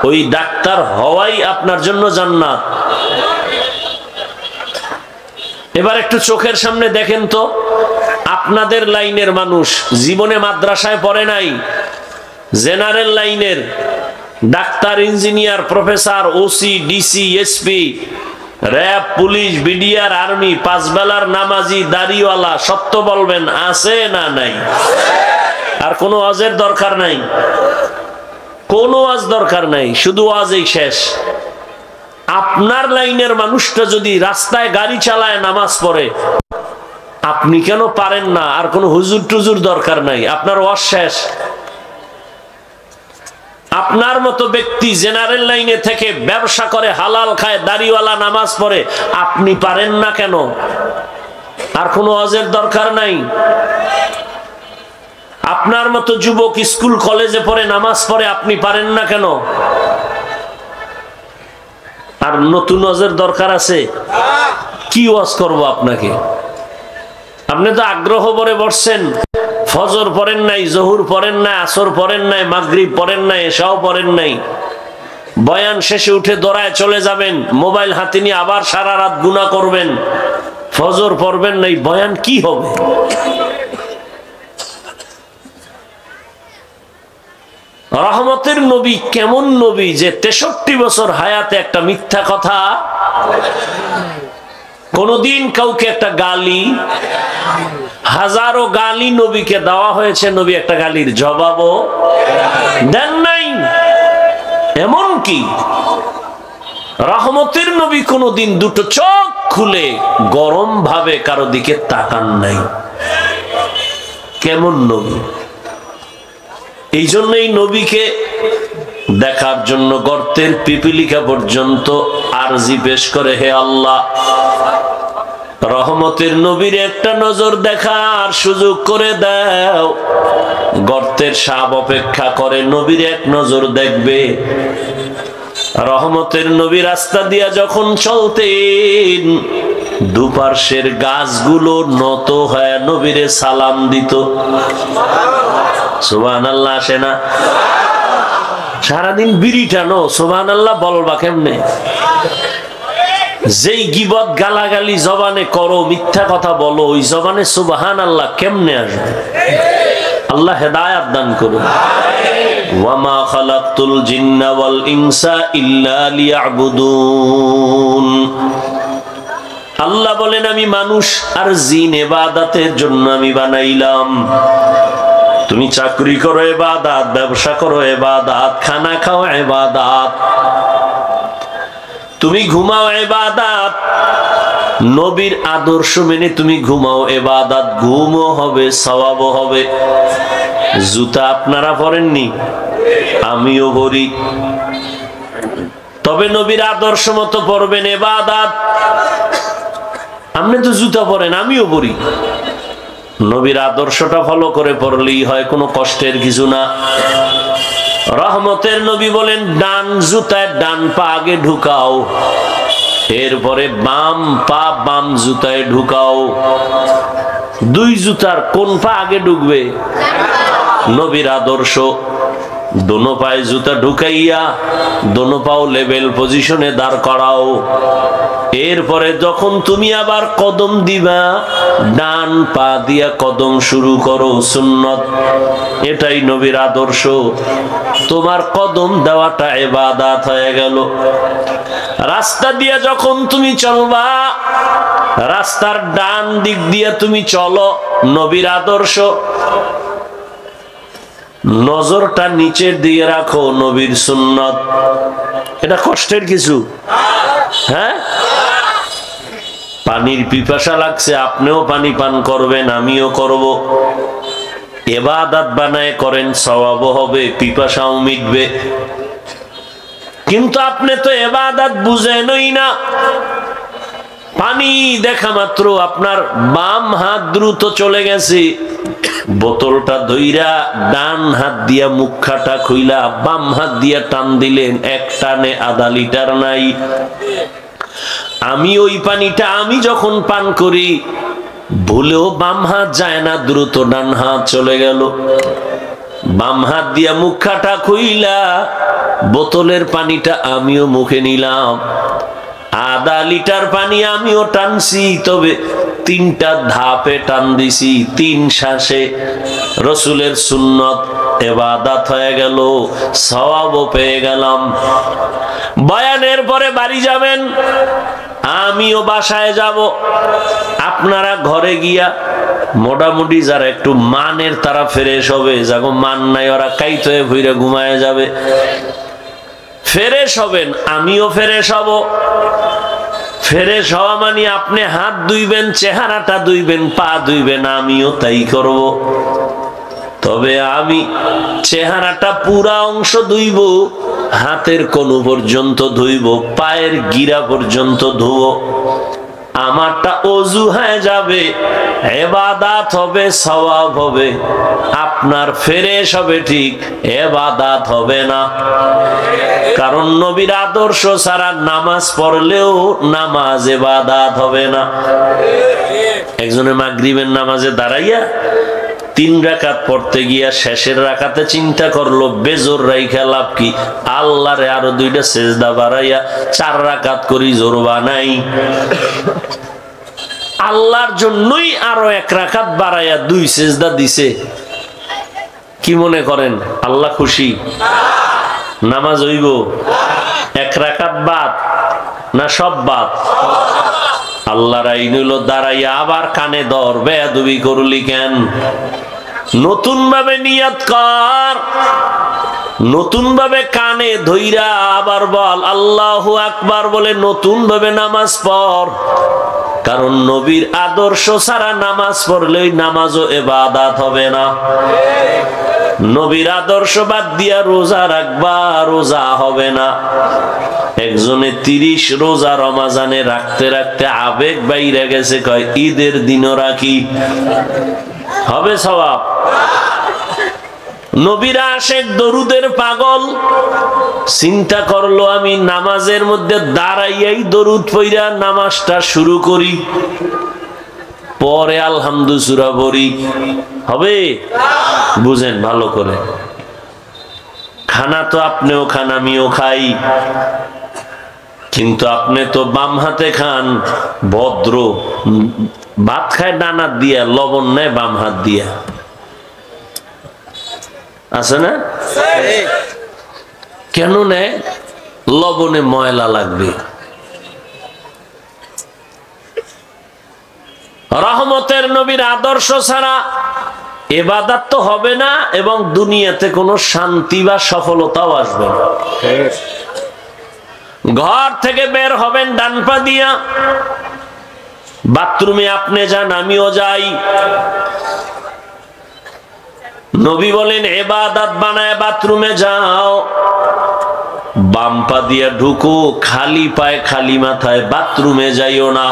ওই ডাক্তার হওয়াই আপনার জন্য জান্নাত। এবার একটু চোখের সামনে দেখেন তো, আপনাদের লাইনের মানুষ জীবনে মাদ্রাসায় পড়ে নাই, জেনারেল লাইনের doctor, engineer, professor, OC, DC, SP, RAB, police, BDR, army, পাঁচ বেলার নামাজি, দাড়িওয়ালা, সত্য বলবেন, আছে না নাই? আর কোনো ওয়াজের দরকার নাই, কোনো ওয়াজ দরকার নাই, শুধু ওয়াজেই শেষ। আপনার লাইনের মানুষটা যদি রাস্তায় গাড়ি চালায়, নামাজ পড়ে, আপনি কেন পারেন না? আর কোন হুজুর টুজুর দরকার নাই, আপনার ওয়াজ শেষ। আপনার মতো ব্যক্তি জেনারেল লাইনে থেকে ব্যবসা করে, হালাল খায়, দাড়িওয়ালা, নামাজ পড়ে, আপনি পারেন না কেন? আর কোন ওয়াজের দরকার নাই। আপনার মতো যুবক স্কুল কলেজে পড়ে, নামাজ পড়ে, আপনি পারেন না কেন? আর নতুন ওয়াজের দরকার আছে? কি ওয়াজ করব আপনাকে? আপনি তো আগ্রহ ভরে বসছেন, ফজর পড়েন নাই, জোহর পড়েন নাই, আসর পড়েন নাই, মাগরিব পড়েন নাই, এশাও পড়েন নাই, বয়ান শেষে উঠে দৌড়ায় চলে যাবেন, মোবাইল হাতে নিয়ে আবার সারা রাত গুনাহ করবেন, ফজর পড়বেন নাই, বয়ান কি হবে? রহমতের নবী কেমন নবী যে 63 বছর হায়াতে একটা মিথ্যা কথা, কোনদিন কাউকে একটা গালি, হাজারো গালি নবীকে দেওয়া হয়েছে, নবী একটা গালির জবাবও দেন নাই। এমন কি রহমতের নবী কোনদিন দুটো চোখ খুলে গরম ভাবে কারো দিকে তাকান নাই। কেমন নবী! এই জন্যই নবীকে দেখার জন্য গর্তের পিপিলিকা পর্যন্ত আরজি পেশ করে, হে আল্লাহ, রহমতের নবীর একটা নজর দেখার সুযোগ করে দাও। গর্তের সাপ অপেক্ষা করে নবীর এক নজর দেখবে। রহমতের নবী রাস্তা দিয়া যখন চলতেন, দুপার্শ্বের গাছগুলো নত হয়ে নবীরে সালাম দিত। সুবহানাল্লাহ আসে না? সারাদিন বিড়ি টানো, সুবহানাল্লাহ বলবা কেমনে? যেই গীবত গালাগালি জবানে করো, মিথ্যা কথা বলো, ওই জবানে সুবহানাল্লাহ কেমনে আসবে? আল্লাহ হেদায়েত দান করুন। ওয়ামা খালাকতুল জিন্না ওয়াল ইনসা ইল্লা লিয়াবুদুন। আল্লাহ বলেন, আমি মানুষ আর জিন ইবাদতের জন্য আমি বানাইলাম। তুমি চাকরি করো ইবাদত, ব্যবসা করো ইবাদত, খানা খাও ইবাদত, তুমি ঘুমাও ইবাদত, নবীর আদর্শ মেনে তুমি ঘুমাও ইবাদত, ঘুমও হবে, সওয়াবও হবে। জুতা আপনারা পরেননি, আমিও পরি, তবে নবীর আদর্শ মতো পরবেন ইবাদত। আপনি তো জুতা পরেন, আমিও পরি, নবীর আদর্শটা ফলো করে পড়লেই হয়, কোনো কষ্টের কিছু না। রহমতের নবী বলেন, ডান জুতায় ডান পা আগে ঢুকাও, এরপরে বাম পা বাম জুতায় ঢুকাও। দুই জুতার কোন পা আগে ঢুকবে? নবীর আদর্শ। দোনো পায়ে জুতা ঢুকাইয়া দোনো পাও লেভেল পজিশনে দাঁড় করাও। এরপরে যখন তুমি আবার কদম দিবা, ডান পা দিয়া কদম শুরু করো, সুন্নত। এটাই নবীর আদর্শ। তোমার কদম দেওয়াটা ইবাদত হয়ে গেল। রাস্তা দিয়া যখন তুমি চলবা, রাস্তার ডান দিক দিয়ে তুমি চলো, নবীর আদর্শ। নজরটা নিচের দিকে রাখো, নবীর সুন্নত। এটা কষ্টের কিছু? হ্যাঁ, পানির পিপাসা লাগছে, আপনিও পানি পান করবেন, আমিও করব। ইবাদত বানায় করেন, সওয়াবও হবে, পিপাসাও মিটবে। কিন্তু আপনি তো ইবাদত বুঝেনই না। পানি দেখা মাত্র আপনার বাম হাত দ্রুত চলে গেছে, বোতলটা ধইরা ডান হাত দিয়া মুখটা খুইলা বাম হাত দিয়া টান দিলেন, এক টানে আধা লিটার নাই। আমি ওই পানিটা আমি যখন পান করি, ভুলেও বাম হাত যায় না, দ্রুত ডান হাত চলে গেল। বাম হাত দিয়া মুখটা খুইলা বোতলের পানিটা আমিও মুখে নিলাম, আধা লিটার পানি আমিও টানছি, তবে 3টা ধাপে টান দিছি, 3 শ্বাসে। রসুলের সুন্নত, ইবাদত হয়ে গেল, সওয়াবও পেয়ে গেলাম। বয়ানের পরে বাড়ি যাবেন, আমিও বাসায় যাব। আপনারা ঘরে গিয়া মোটামুটি যারা একটু মানের তারা ফ্রেশ হবে, যাগো মান নাই ওরা কাইত হয়ে ভুইরা ঘুমায় যাবে। ফ্রেশ হবেন, আমিও ফ্রেশ হব। ফ্রেশ হওয়া মানে আপনি হাত ধুইবেন, চেহারাটা ধুইবেন, পা ধুইবেন, আমিও তাই করব। তবে আমি চেহারাটা পুরা অংশ ধুইব, হাতের কোণ পর্যন্ত ধুইব, পায়ের গিরা পর্যন্ত ধুব। আমারটা ওযু হয়ে যাবে, ইবাদত হবে, সওয়াব হবে। আপনার ফ্রেশ হবে ঠিক, ইবাদত হবে না। কারণ নবীর আদর্শ ছাড়া নামাজ পড়লেও নামাজ ইবাদত হবে না। একজনের মাগরিবের নামাজে দাঁড়াইয়া 3 রাকাত পড়তে গিয়া শেষের রাকাতে চিন্তা করলো, বেজোর রাইখা লাভ কি, আল্লাহরে আরো 2টা সেজদা বাড়াইয়া 4 রাকাত করি, জোর বানাই। আল্লাহর জন্যই আরো 1 রাকাত বাড়াইয়া 2 সেজদা দিছে। কি মনে করেন আল্লাহ খুশি? নামাজ হইব 1 রাকাত বাদ না সব বাদ? আল্লাহর আইন হইল দাঁড়াইয়া আবার কানে ধর, বেয়াদবি করলি কেন? নতুন ভাবে নিয়ত কর, নতুন ভাবে কানে ধইরা আবার বল আল্লাহু আকবার বলে নতুন ভাবে নামাজ পড়। কারণ নবীর আদর্শ ছাড়া নামাজ পড়লে নামাজও ইবাদত হবে না। নবীর আদর্শ বাদ দিয়া রোজা রাখবা, রোজা হবে না। একজনে 30 রোজা রমাজানে রাখতে রাখতে আবেগ বাইরে গেছে, কয় ঈদের দিনও রাখি, হবে সওয়াব? নবীরা আশেক, দরুদের পাগল। চিন্তা করলো আমি নামাজের মধ্যে দাঁড়াইয়াই দরুদ পইরা নামাজটা শুরু করি, পরে আলহামদু সূরা পড়ি, হবে? বুঝেন ভালো করে। খানা তো আপনিও খান, আমিও খাই, কিন্তু আপনি তো বাম হাতে খান, ভদ্র। ভাত খায় ডান হাত দিয়া, লবণ নেয় বাম হাত দিয়া, আছে না? কেন নেয়? লবণে ময়লা লাগবে। রহমতের নবীর আদর্শ ছাড়া ইবাদত তো হবে না, এবং দুনিয়াতে কোনো শান্তি বা সফলতাও আসবে না। ঘর থেকে বের হবেন ডান পা দিয়া, বাথরুমে আপনি যান, আমিও যাই। নবী বলেন ইবাদত বানায় বাথরুমে যাও, বাম পা দিয়া ঢুকো, খালি পায়ে খালি মাথায় বাথরুমে যাইও না।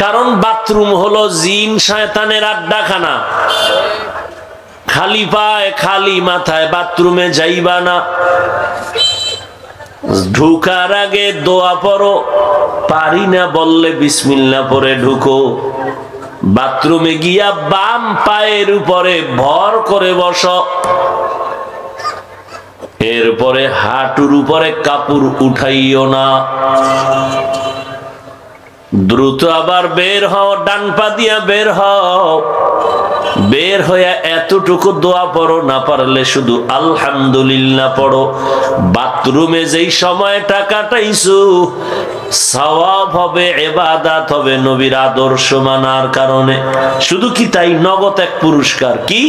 কারণ বাথরুম হলো জিন শয়তানের আড্ডাখানা। খালি পায়ে খালি মাথায় বাথরুমে যাইবা না। ঢুকার আগে দোয়া পড়ো, পারি না বললে বিসমিল্লাহ পড়ে ঢুকো। বাথরুমে গিয়া বাম পায়ের উপরে ভর করে বসো, এরপরে হাঁটুর উপরে কাপড় উঠাইও না। দ্রুত আবার বের হও, ডান পা দিয়া বের হও। বের হইয়া এতটুকু দোয়া পড়ো, না পারলে শুধু আলহামদুলিল্লাহ পড়ো। বাথরুমে যেই সময়টা কাটাইছো সওয়াব হবে, ইবাদত হবে নবীর আদর্শ মানার কারণে। শুধু কি তাই, নগদ এক পুরস্কার। কি?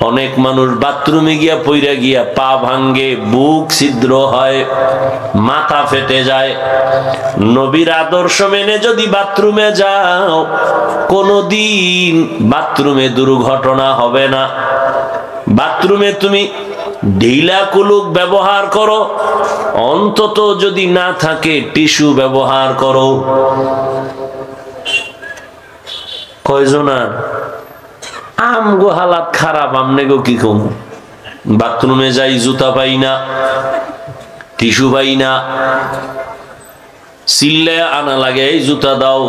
অনেক মানুষ বাথরুমে গিয়া পইরা গিয়া পা ভাঙ্গে, বুক ছিদ্র হয়, মাথা ফেটে যায়। নবীর আদর্শ মেনে যদি বাথরুমে যাও, কোনদিন বাথরুমে দুর্ঘটনা হবে না। বাথরুমে তুমি ঢিলা কুলুক ব্যবহার করো, অন্তত যদি না থাকে টিস্যু ব্যবহার করো। কয়জনার আমগো হালাত খারাপ, আমনে গো কি কম। বাথরুমে যাই, জুতা পাই না, টিস্যু পাই না, চিল্লায় আনা লাগে এই জুতা দাও।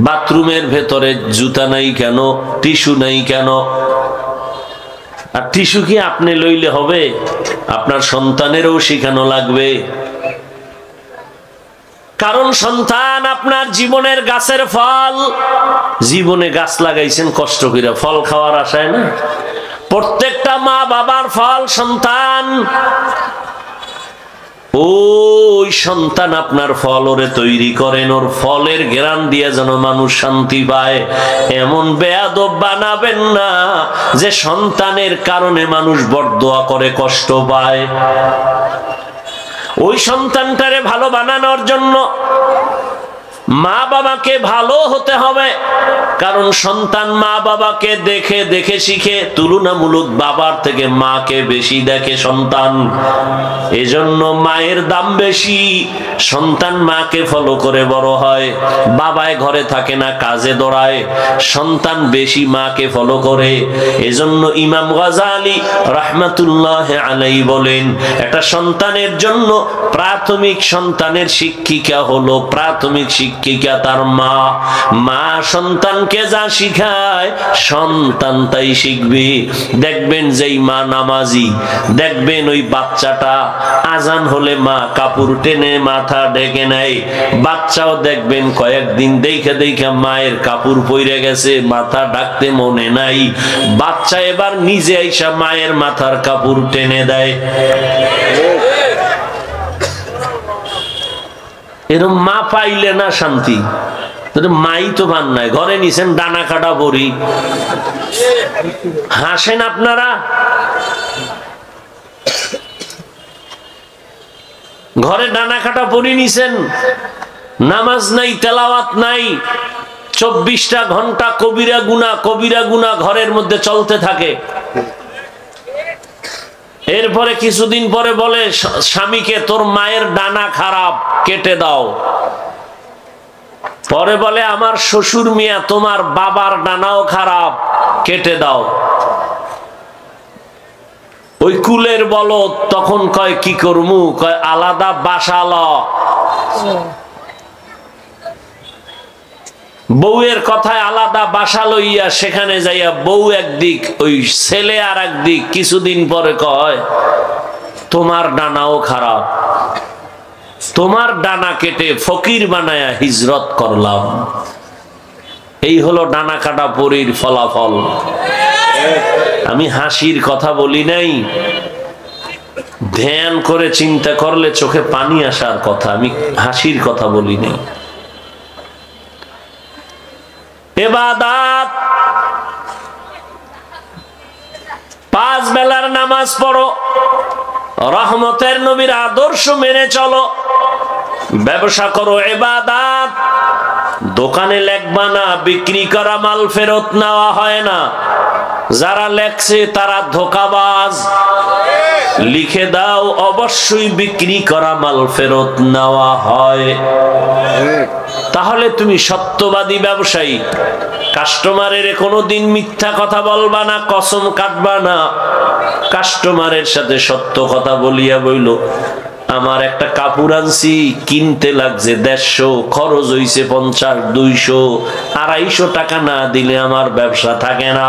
বাথরুমের ভেতরে জুতা নাই কেন, টিস্যু নাই কেন? আর টিস্যু কি আপনি লইলে হবে? আপনার সন্তানেরও শিখানো লাগবে। কারণ সন্তান আপনার জীবনের গাছের ফল। জীবনে গাছ লাগাইছেন কষ্ট করে, ফল খাওয়ার আশায় না। প্রত্যেকটা মা বাবার ফল সন্তান। ওই সন্তান আপনার ফল, ওরে তৈরি করেন, ওর ফলের ঘ্রাণ দিয়ে যেন মানুষ শান্তি পায়। এমন বেয়াদব বানাবেন না যে সন্তানের কারণে মানুষ বরদোয়া করে, কষ্ট পায়। ওই সন্তানটারে ভালো বানানোর জন্য মা বাবাকে ভালো হতে হবে। কারণ সন্তান মা বাবাকে দেখে দেখে শিখে, তুলনামূলক বাবার থেকে মাকে বেশি দেখে সন্তান। এজন্য মায়ের দাম বেশি। সন্তান মাকে ফলো করে বড় হয়। বাবায় ঘরে থাকে না, কাজে দৌড়ায়, সন্তান বেশি মাকে ফলো করে। এজন্য ইমাম গাজালি রাহমাতুল্লাহ আলাইহি বলেন, একটা সন্তানের জন্য প্রাথমিক সন্তানের শিক্ষিকা হলো, প্রাথমিক শিক্ষিকা তার মা। মা সন্তানকে যা শিখায় সন্তান তাই শিখবে। দেখবেন যেই মা নামাজি, দেখবেন ওই বাচ্চাটা আজান হলে মা কাপড় টেনে মাথা ঢেকে নেয়। বাচ্চাও দেখবেন কয়েকদিন দেখে দেখে মায়ের কাপড় পইরে গেছে, মাথা ঢাকতে মনে নাই। বাচ্চা এবার নিজে আইসা মায়ের মাথার কাপড় টেনে দেয়। এরকম মা পাইলে না শান্তি। মাই তো পান নাই, ঘরে নিছেন ডানা কাটা বড়ি। হাসেন আপনারা। ঘরে ডানা কাটা বড়ি নিছেন, নামাজ নাই, তেলাওয়াত নাই, 24টা ঘন্টা কবিরা গুনাহ ঘরের মধ্যে চলতে থাকে। এরপরে কিছুদিন পরে বলে স্বামীকে, তোর মায়ের ডানা খারাপ, কেটে দাও। পরে বলে আমার শ্বশুর মিয়া, তোমার বাবার ডানাও খারাপ, কেটে দাও। ওই কুলের বলদ তখন কয় কি করমু, কয় আলাদা বাসা ল। বউয়ের কথায় আলাদা বাসা লইয়া সেখানে যাইয়া বউ একদিক, ওই ছেলে আর একদিক। কিছুদিন পরে কয় তোমার ডানাও খারাপ, তোমার ডানা কেটে ফকির বানায়া হিজরত করলাম। এই হলো ডানা কাটা পরীর ফলাফল। আমি হাসির কথা বলি নাই, ধ্যান করে চিন্তা করলে চোখে পানি আসার কথা। আমি হাসির কথা বলি নাই। ইবাদত, 5 বেলার নামাজ পড়ো, রহমতের নবীর আদর্শ মেনে চলো, ব্যবসা করো, ইবাদত। দোকানে লেখবা না বিক্রি করা মাল ফেরত নেওয়া হয় না। যারা লেখছে তারা ধোঁকাবাজ। লিখে দাও অবশ্যই বিক্রি করা মাল ফেরত নেওয়া হয়। তাহলে তুমি সত্যবাদী ব্যবসায়ী। কাস্টমারের কোনোদিন মিথ্যা কথা বলবা না, কসম কাটবা না। কাস্টমারের সাথে সত্য কথা বলিয়া বইল, আমার একটা কাপড় আনছি, কিনতে লাগছে 150, খরচ হইছে 50, 200, 250 টাকা না দিলে আমার ব্যবসা থাকে না।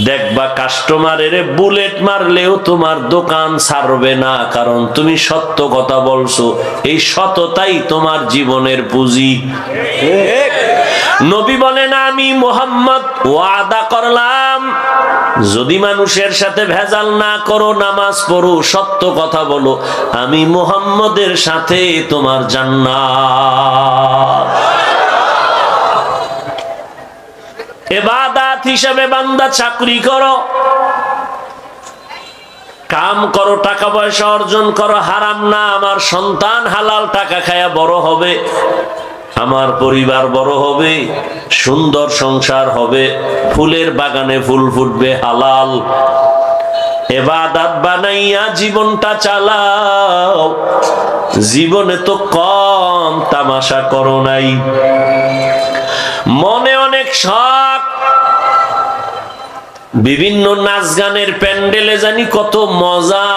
দেখবা কাস্টমারের বুলেট মারলেও তোমার দোকান ছাড়বে না, কারণ তুমি সত্য কথা বলছো। এই সততাই তোমার জীবনের পুঁজি। নবী বলেন, আমি মুহাম্মদ ওয়াদা করলাম, যদি মানুষের সাথে ভেজাল না করো, নামাজ পড়ো, সত্য কথা বলো, আমি মুহাম্মদের সাথে তোমার জান্নাত। ইবাদত হিসেবে বান্দা চাকরি করো, কাম করো, টাকা পয়সা অর্জন করো, হারাম না। আমার সন্তান হালাল টাকা খায়া বড় হবে, আমার পরিবার বড় হবে, সুন্দর সংসার হবে, ফুলের বাগানে ফুল ফুটবে হালাল। ইবাদত বানাইয়া জীবনটা চালাও। জীবনে তো কম তামাশা করো নাই, মনে অনেক শখ, বিভিন্ন নাচ গানের প্যান্ডেলে জানি কত মজা।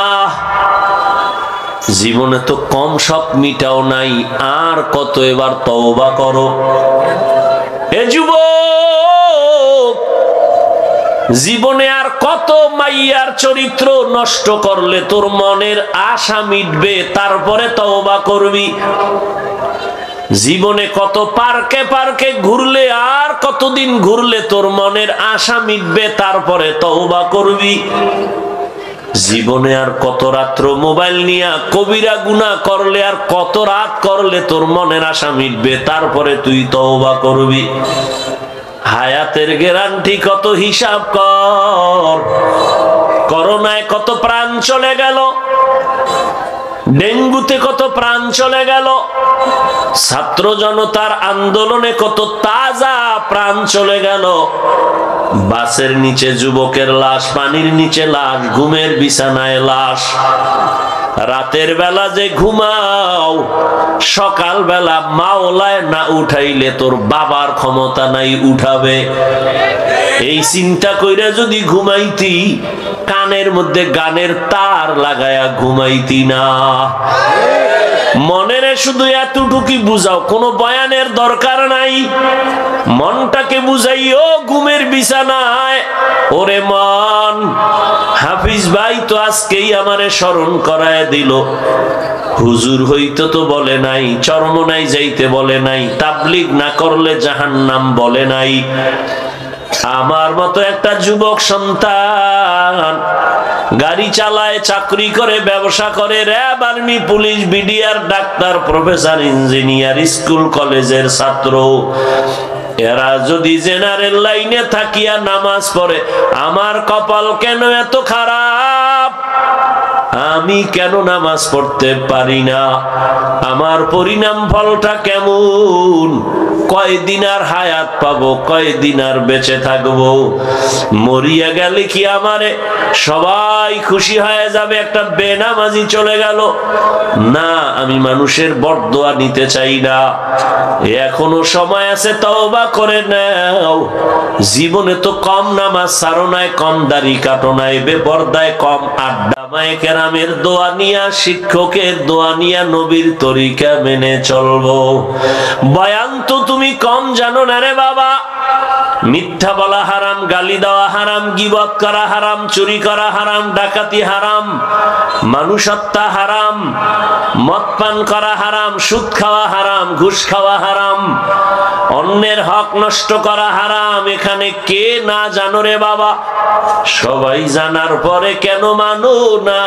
জীবনে তো কম শখ মিটাও নাই, আর কত এবার তওবা করো। এ যুবক, জীবনে আর কত মাইয়ার চরিত্র নষ্ট করলে তোর মনের আশা মিটবে, তারপরে তওবা করবি। জীবনে কত পার্কে পার্কে ঘুরলে, আর কতদিন ঘুরলে তোর মনের আশা মিটবে, তারপরে তওবা করবি। জীবনে আর কত রাত্র মোবাইল নিয়ে কবিরা গুনাহ করলে, আর কত রাত করলে তোর মনের আশা মিটবে, তারপরে তুই তওবা করবি। হায়াতের গ্যারান্টি কত, হিসাব কর। করোনায় কত প্রাণ চলে গেল, ডেঙ্গুতে কত প্রাণ চলে গেল, ছাত্র জনতার আন্দোলনে কত তাজা প্রাণ চলে গেল। বাসের নিচে যুবকের লাশ, পানির নিচে লাশ, ঘুমের বিছানায় লাশ। রাতের বেলা যে ঘুমাও, সকাল বেলা মাওলায় না উঠাইলে তোর বাবার ক্ষমতা নাই উঠাবে। এই চিন্তা কইরা যদি ঘুমাইতি, কানের মধ্যে গানের তার লাগায়া ঘুমাইতি না। মনের শুধু এতটুকুই বুঝাও, কোনো বয়ানের দরকার নাই। মনটাকে বুঝাইও ঘুমের বিছানায়, ওরে মন, হাফিজ ভাই তো আজকেই আমারে স্মরণ করায় দিল। হুজুর হইতে তো বলে নাই, চরমনাই যাইতে বলে নাই, তাবলীগ না করলে জাহান্নাম বলে নাই। আমার মতো একটা যুবক সন্তান গাড়ি চালায়, চাকরি করে, ব্যবসা করে, RAB, army, police, BDR, doctor, professor, engineer, school কলেজের ছাত্র, এরা যদি জেনারেল লাইনে থাকিয়া নামাজ পড়ে, আমার কপাল কেন এত খারাপ? আমি কেন নামাজ পড়তে পারি না? আমার পরিণাম ফলটা কেমন? কয়দিন আর হায়াত পাবো, কয়দিন আর বেঁচে থাকবো? মরিয়া গেলে কি আমারে সবাই খুশি হয়ে যাবে? একটা বেনামাজি চলে গেল না, আমি মানুষের বরদোয়া নিতে চাই না। এখনো সময় আছে, তওবা করে নাও। জীবনে তো কম নামাজ ছাড়ো নাই, কম দাড়ি কাটো নাই, বেপরদায় কম আড্ডা, মায়ে কেরামের দোয়া নিয়া, শিক্ষকের দোয়া নিয়া, নবীর তরিকা মেনে চলবো। বয়ান তো তুমি কম জানো না রে বাবা। মিথ্যা বলা হারাম, গালি দেওয়া হারাম, গীবত করা হারাম, চুরি করা হারাম, ডাকাতি হারাম, মানুষ হত্যা হারাম, মদ পান করা হারাম, সুদ খাওয়া হারাম, ঘুষ খাওয়া হারাম, অন্যের হক নষ্ট করা হারাম। এখানে কে না জানো রে বাবা? সবাই জানার পরে কেন মানো না?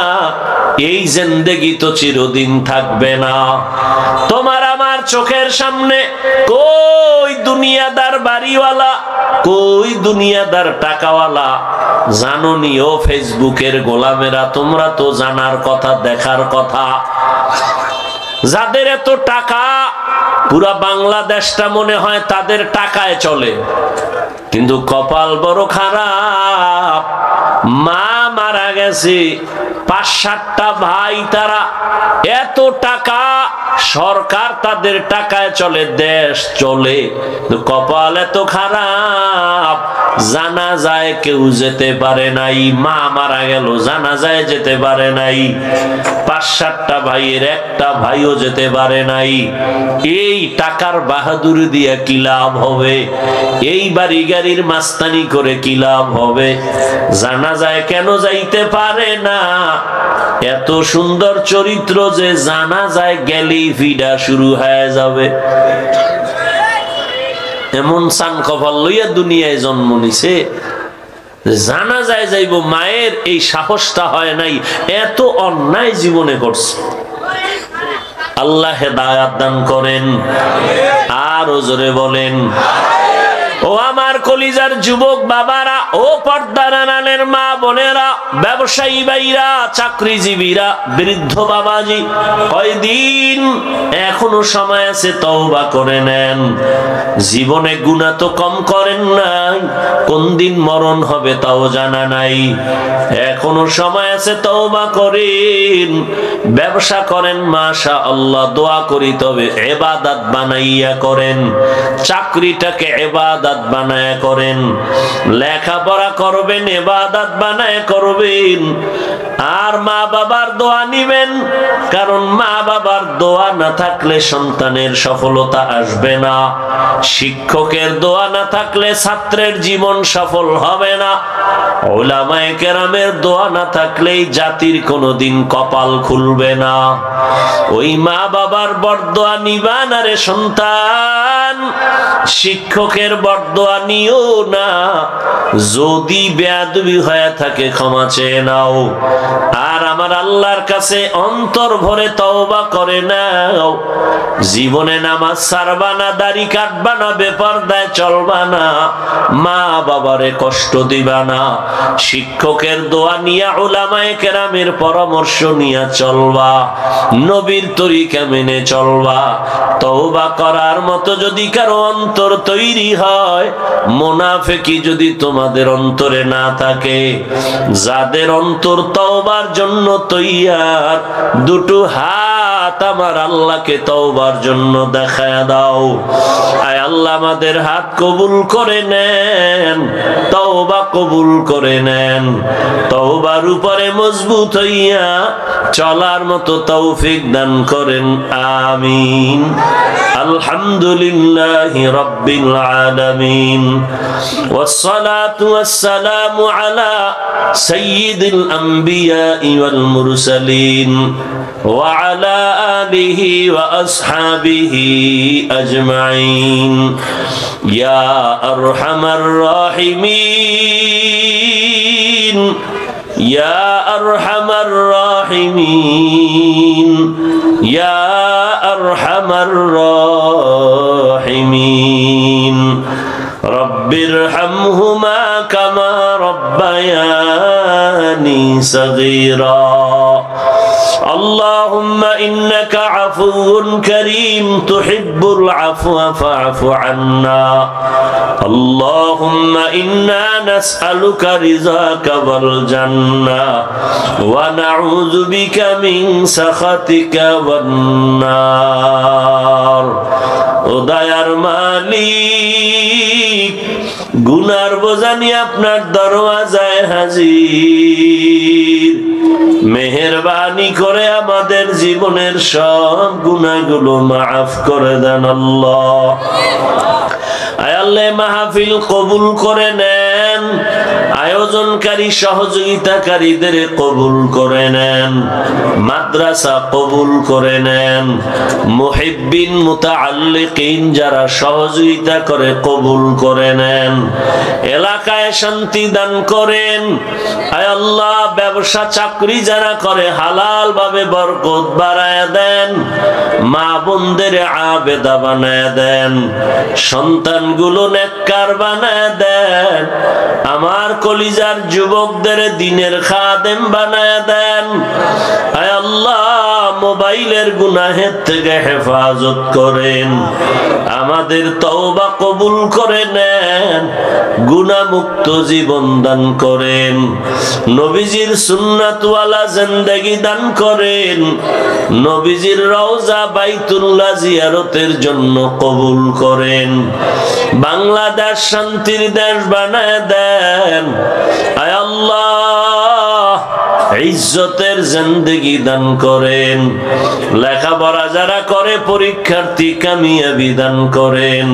এই জিন্দেগি তো চিরদিন থাকবে না। তোমার আমার চোখের সামনে কই দুনিয়াদার বাড়িওয়ালা, কই দুনিয়াদার টাকাওয়ালা? জানোনি ও ফেসবুকের গোলামেরা, তোমরা তো জানার কথা, দেখার কথা। যাদের এত টাকা, পুরা বাংলাদেশটা মনে হয় তাদের টাকায় চলে, কিন্তু কপাল বড় খারাপ। মা মারা গেছে, 5-7টা ভাই, তারা এত টাকা, সরকার তাদের টাকায় চলে, দেশ চলে, কপাল এত খারাপ। জানাজায় কেউ যেতে পারে নাই, মা মারা গেল জানাজায় যেতে পারে নাই, ৫-৭টা ভাইয়ের একটা ভাইও যেতে পারে নাই। এই টাকার বাহাদুরি দিয়ে কি লাভ হবে? এই বাড়ি গাড়ির মাস্তানি করে কি লাভ হবে? জানাজায় কেন যাইতে পারে না? এত সুন্দর চরিত্র যে জানাজায় গেলেই ফিডা শুরু হয়ে যাবে। এমন সান কপাল লইয়া দুনিয়ায় জন্ম নিছে, জানাজায় যাইব মায়ের এই সাহসটা হয় নাই, এত অন্যায় জীবনে করছে। আল্লাহ হেদায়াত দান করেন। আর জোরে বলেন ও আমার কলিজার যুবক বাবারা, ও পর্দার আড়ালের মা বোনেরা, ব্যবসায়ী ভাইরা, চাকরিজীবীরা, বৃদ্ধ বাবাজি, কয়দিন এখনো সময় আছে, তওবা করে নেন। জীবনে গুনাহ তো কম করেন নাই, কোন দিন মরণ হবে তাও জানা নাই, এখনো সময় আছে, তওবা করেন। ব্যবসা করেন মাশাআল্লাহ, দোয়া করি তবে ইবাদত বানাইয়া করেন, চাকরিটাকে ইবাদত বানায় করেন, লেখাপড়া করবেন ইবাদত বানায় করবেন। আর মা বাবার দোয়া নিবেন, কারণ মা বাবার দোয়া না থাকলে সন্তানের সফলতা আসবে না, শিক্ষকের দোয়া না থাকলে ছাত্রের জীবন সফল হবে না, উলামায়ে কেরামের দোয়া না থাকলেই জাতির কোনোদিন কপাল খুলবে না। ওই মা বাবার বরদোয়া নিবা না রে সন্তান, শিক্ষকের বরদোয়া নিও না। যদি বেয়াদবি হয়ে থাকে ক্ষমা চেয়ে নাও, আর আমার আল্লাহর কাছে অন্তর ভরে তওবা করে নাও। জীবনে নামাজ ছাড়বা না, দাড়ি কাটবা না, বেপরদায় চলবা না, মা বাবারে কষ্ট দিবা না, শিক্ষকের দোয়া নিয়া, উলামায়ে কেরামের পরামর্শ নিয়া চলবা, নবীর তরিকা মেনে চলবা। তওবা করার মতো যদি কারো অন্তর তৈরি হয়, মুনাফিকি যদি তোমাদের অন্তরে না থাকে, যাদের অন্তর তওবার জন্য তৈয়ার, দুটো হাত আমার আল্লাহকে তওবার জন্য দেখায়া দাও। আয় আল্লাহ আমাদের হাত কবুল করে নেন, তওবা কবুল করে নেন, তওবার উপরে মজবুত হইয়া চলার মতো তৌফিক দান করেন, আমিন। আলহামদুলিল্লাহি রাব্বিল আলামিন, ওয়াসসালাতু ওয়াসসালামু আলা সাইয়্যিদিল আমবিয়া ওয়াল মুরসালিন ওয়া আলা আলিহি ওয়া আসহাবিহি আজমাইন। ইয়া আরহামার রাহিমিন, ইয়া আরহামার রাহিমিন, ইয়া আরহামার রাহিমিন। রব্বিরহামহুমা কামা রব্বায়ানি সগীরা। اللهم إنك عفو كريم تحب العفو فاعف عنا. اللهم إنا نسألك رضاك والجنة ونعوذ بك من سخطك والنار. ও দয়ার মালিক, গুনার বোঝা নিয়ে আপনার দরওয়াজায় হাজির, মেহেরবানি করে আমাদের জীবনের সব গুনাহগুলো মাফ করে দেন আল্লাহ। আয় আল্লাহ, মাহফিল কবুল করে নেন, আয়োজনকারী সহযোগিতাকারীদের কবুল করে নেন, মাদ্রাসা কবুল করে নেন, মুহিব্বিন মুতাআল্লিকিন যারা সহযোগিতা করে কবুল করে নেন, এলাকায় শান্তি দান করেন। আয় আল্লাহ, ব্যবসা চাকরি যারা করে হালাল ভাবে বরকত বাড়ায় দেন, মা বোনদের আবেদা বানায় দেন, সন্তানগুলো নেককার বানায় দেন, আমার কলিজার যুবকদের দিনের খাদেম বানায় দেন। আয় আল্লাহ, মোবাইলের গুনাহের থেকে হেফাজত করেন, আমাদের তওবা কবুল করে নেন, গুনাহমুক্ত জীবন দান করেন, নবীজির সুন্নাতওয়ালা জিন্দেগি দান করেন, নবীজির রওজা বাইতুল্লাহ জিয়ারতের জন্য কবুল করেন, বাংলাদেশ শান্তির দেশ বানায় দেন। আয় আল্লাহ, ইজ্জতের জিন্দেগি দান করেন, লেখাপড়া যারা করে পরীক্ষার্থী কামিয়াবি দান করেন।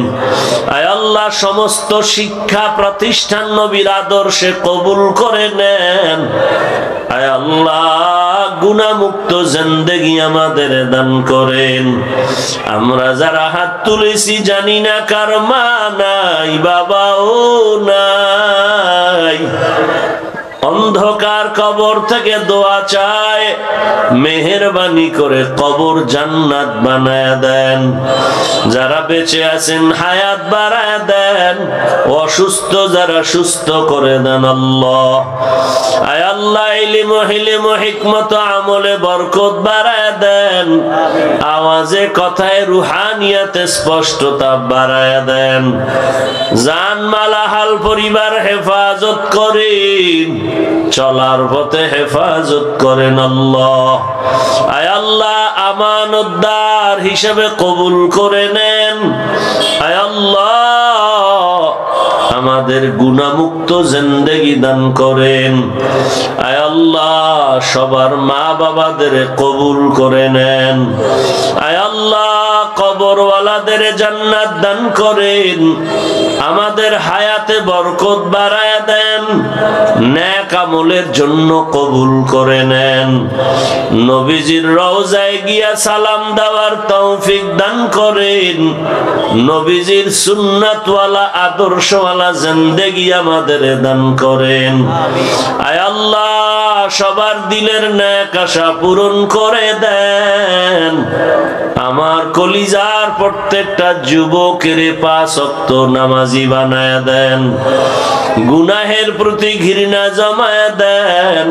আয় আল্লাহ, সমস্ত শিক্ষা প্রতিষ্ঠান নবীর আদর্শে কবুল করে নেন। আয় আল্লাহ, গুনাহমুক্ত জিন্দেগি আমাদের দান করেন। আমরা যারা হাত তুলেছি জানি না কার মা নাই, বাবাও নাই, অন্ধকার কবর থেকে দোয়া চায়, মেহেরবানি করে কবর জান্নাত বানায় দেন। যারা বেঁচে আছেন হায়াত বাড়ায় দেন, অসুস্থ যারা সুস্থ করে দেন আল্লাহ। আয় আল্লাহ, ইলম হিলম হিকমত আমলে বরকত বাড়ায় দেন, আওয়াজে কথায় রুহানিয়াতে স্পষ্টতা বাড়ায় দেন। জান মালা হাল পরিবার হেফাজত করেন, চলার পথে হেফাজত করেন আল্লাহ। আয় আল্লাহ, আমানতদার হিসেবে কবুল করে নেন। আয় আল্লাহ, আমাদের গুনাহমুক্ত জিন্দেগি দান করেন। আয় আল্লাহ, সবার মা বাবাদের কবুল করে নেন। আয় আল্লাহ, কবরওয়ালাদের জান্নাত দান করেন, আমাদের হায়াতে বরকত বাড়ায় দেন, নেক আমলের জন্য কবুল করে নেন। নবীজির রওজায় গিয়া সালাম দেওয়ার তৌফিক দান করেন, নবীজির সুন্নাতওয়ালা আদর্শওয়ালা জিন্দেগি আমাদের দান করেন। আয় আল্লাহ, সবার দিলের নেক আশা পূরণ করে দেন। আমার কলিজার প্রত্যেকটা যুবকের 5 ওয়াক্ত নামাজি বানায় দেন, গুনাহের প্রতি ঘৃণা জমায় দেন,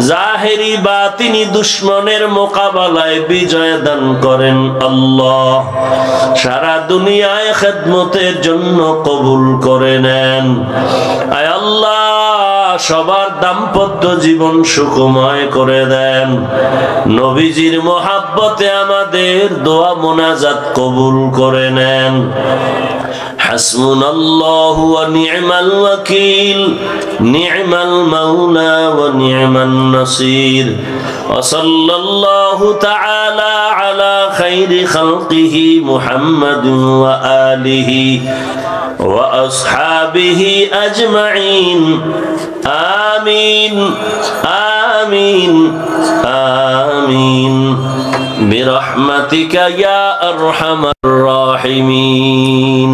জাহেরি বাতিনি দুশ্মনের মোকাবেলায় বিজয় দান করেন আল্লাহ। সারা দুনিয়ায় খেদমতের জন্য কবুল করে নেন। আয় আল্লাহ, সবার দাম্পত্য জীবন সুখময় করে দেন। নবীজির মোহাব্বতে আমাদের দোয়া মোনাজাত কবুল করে নেন। হাসবুনাল্লাহু ওয়া নি'মাল ওয়াকিল, নি'মাল মাওলা ওয়া নি'মান নাসির। ওয়া সাল্লাল্লাহু তাআলা আলা খাইরি খালকিহি মুহাম্মাদিন ওয়া আলিহি ওয়া আসহাবিহি আজমাইন। আমিন আমিন আমিন বিরহমাতিকা ইয়া আরহামার রাহিমিন।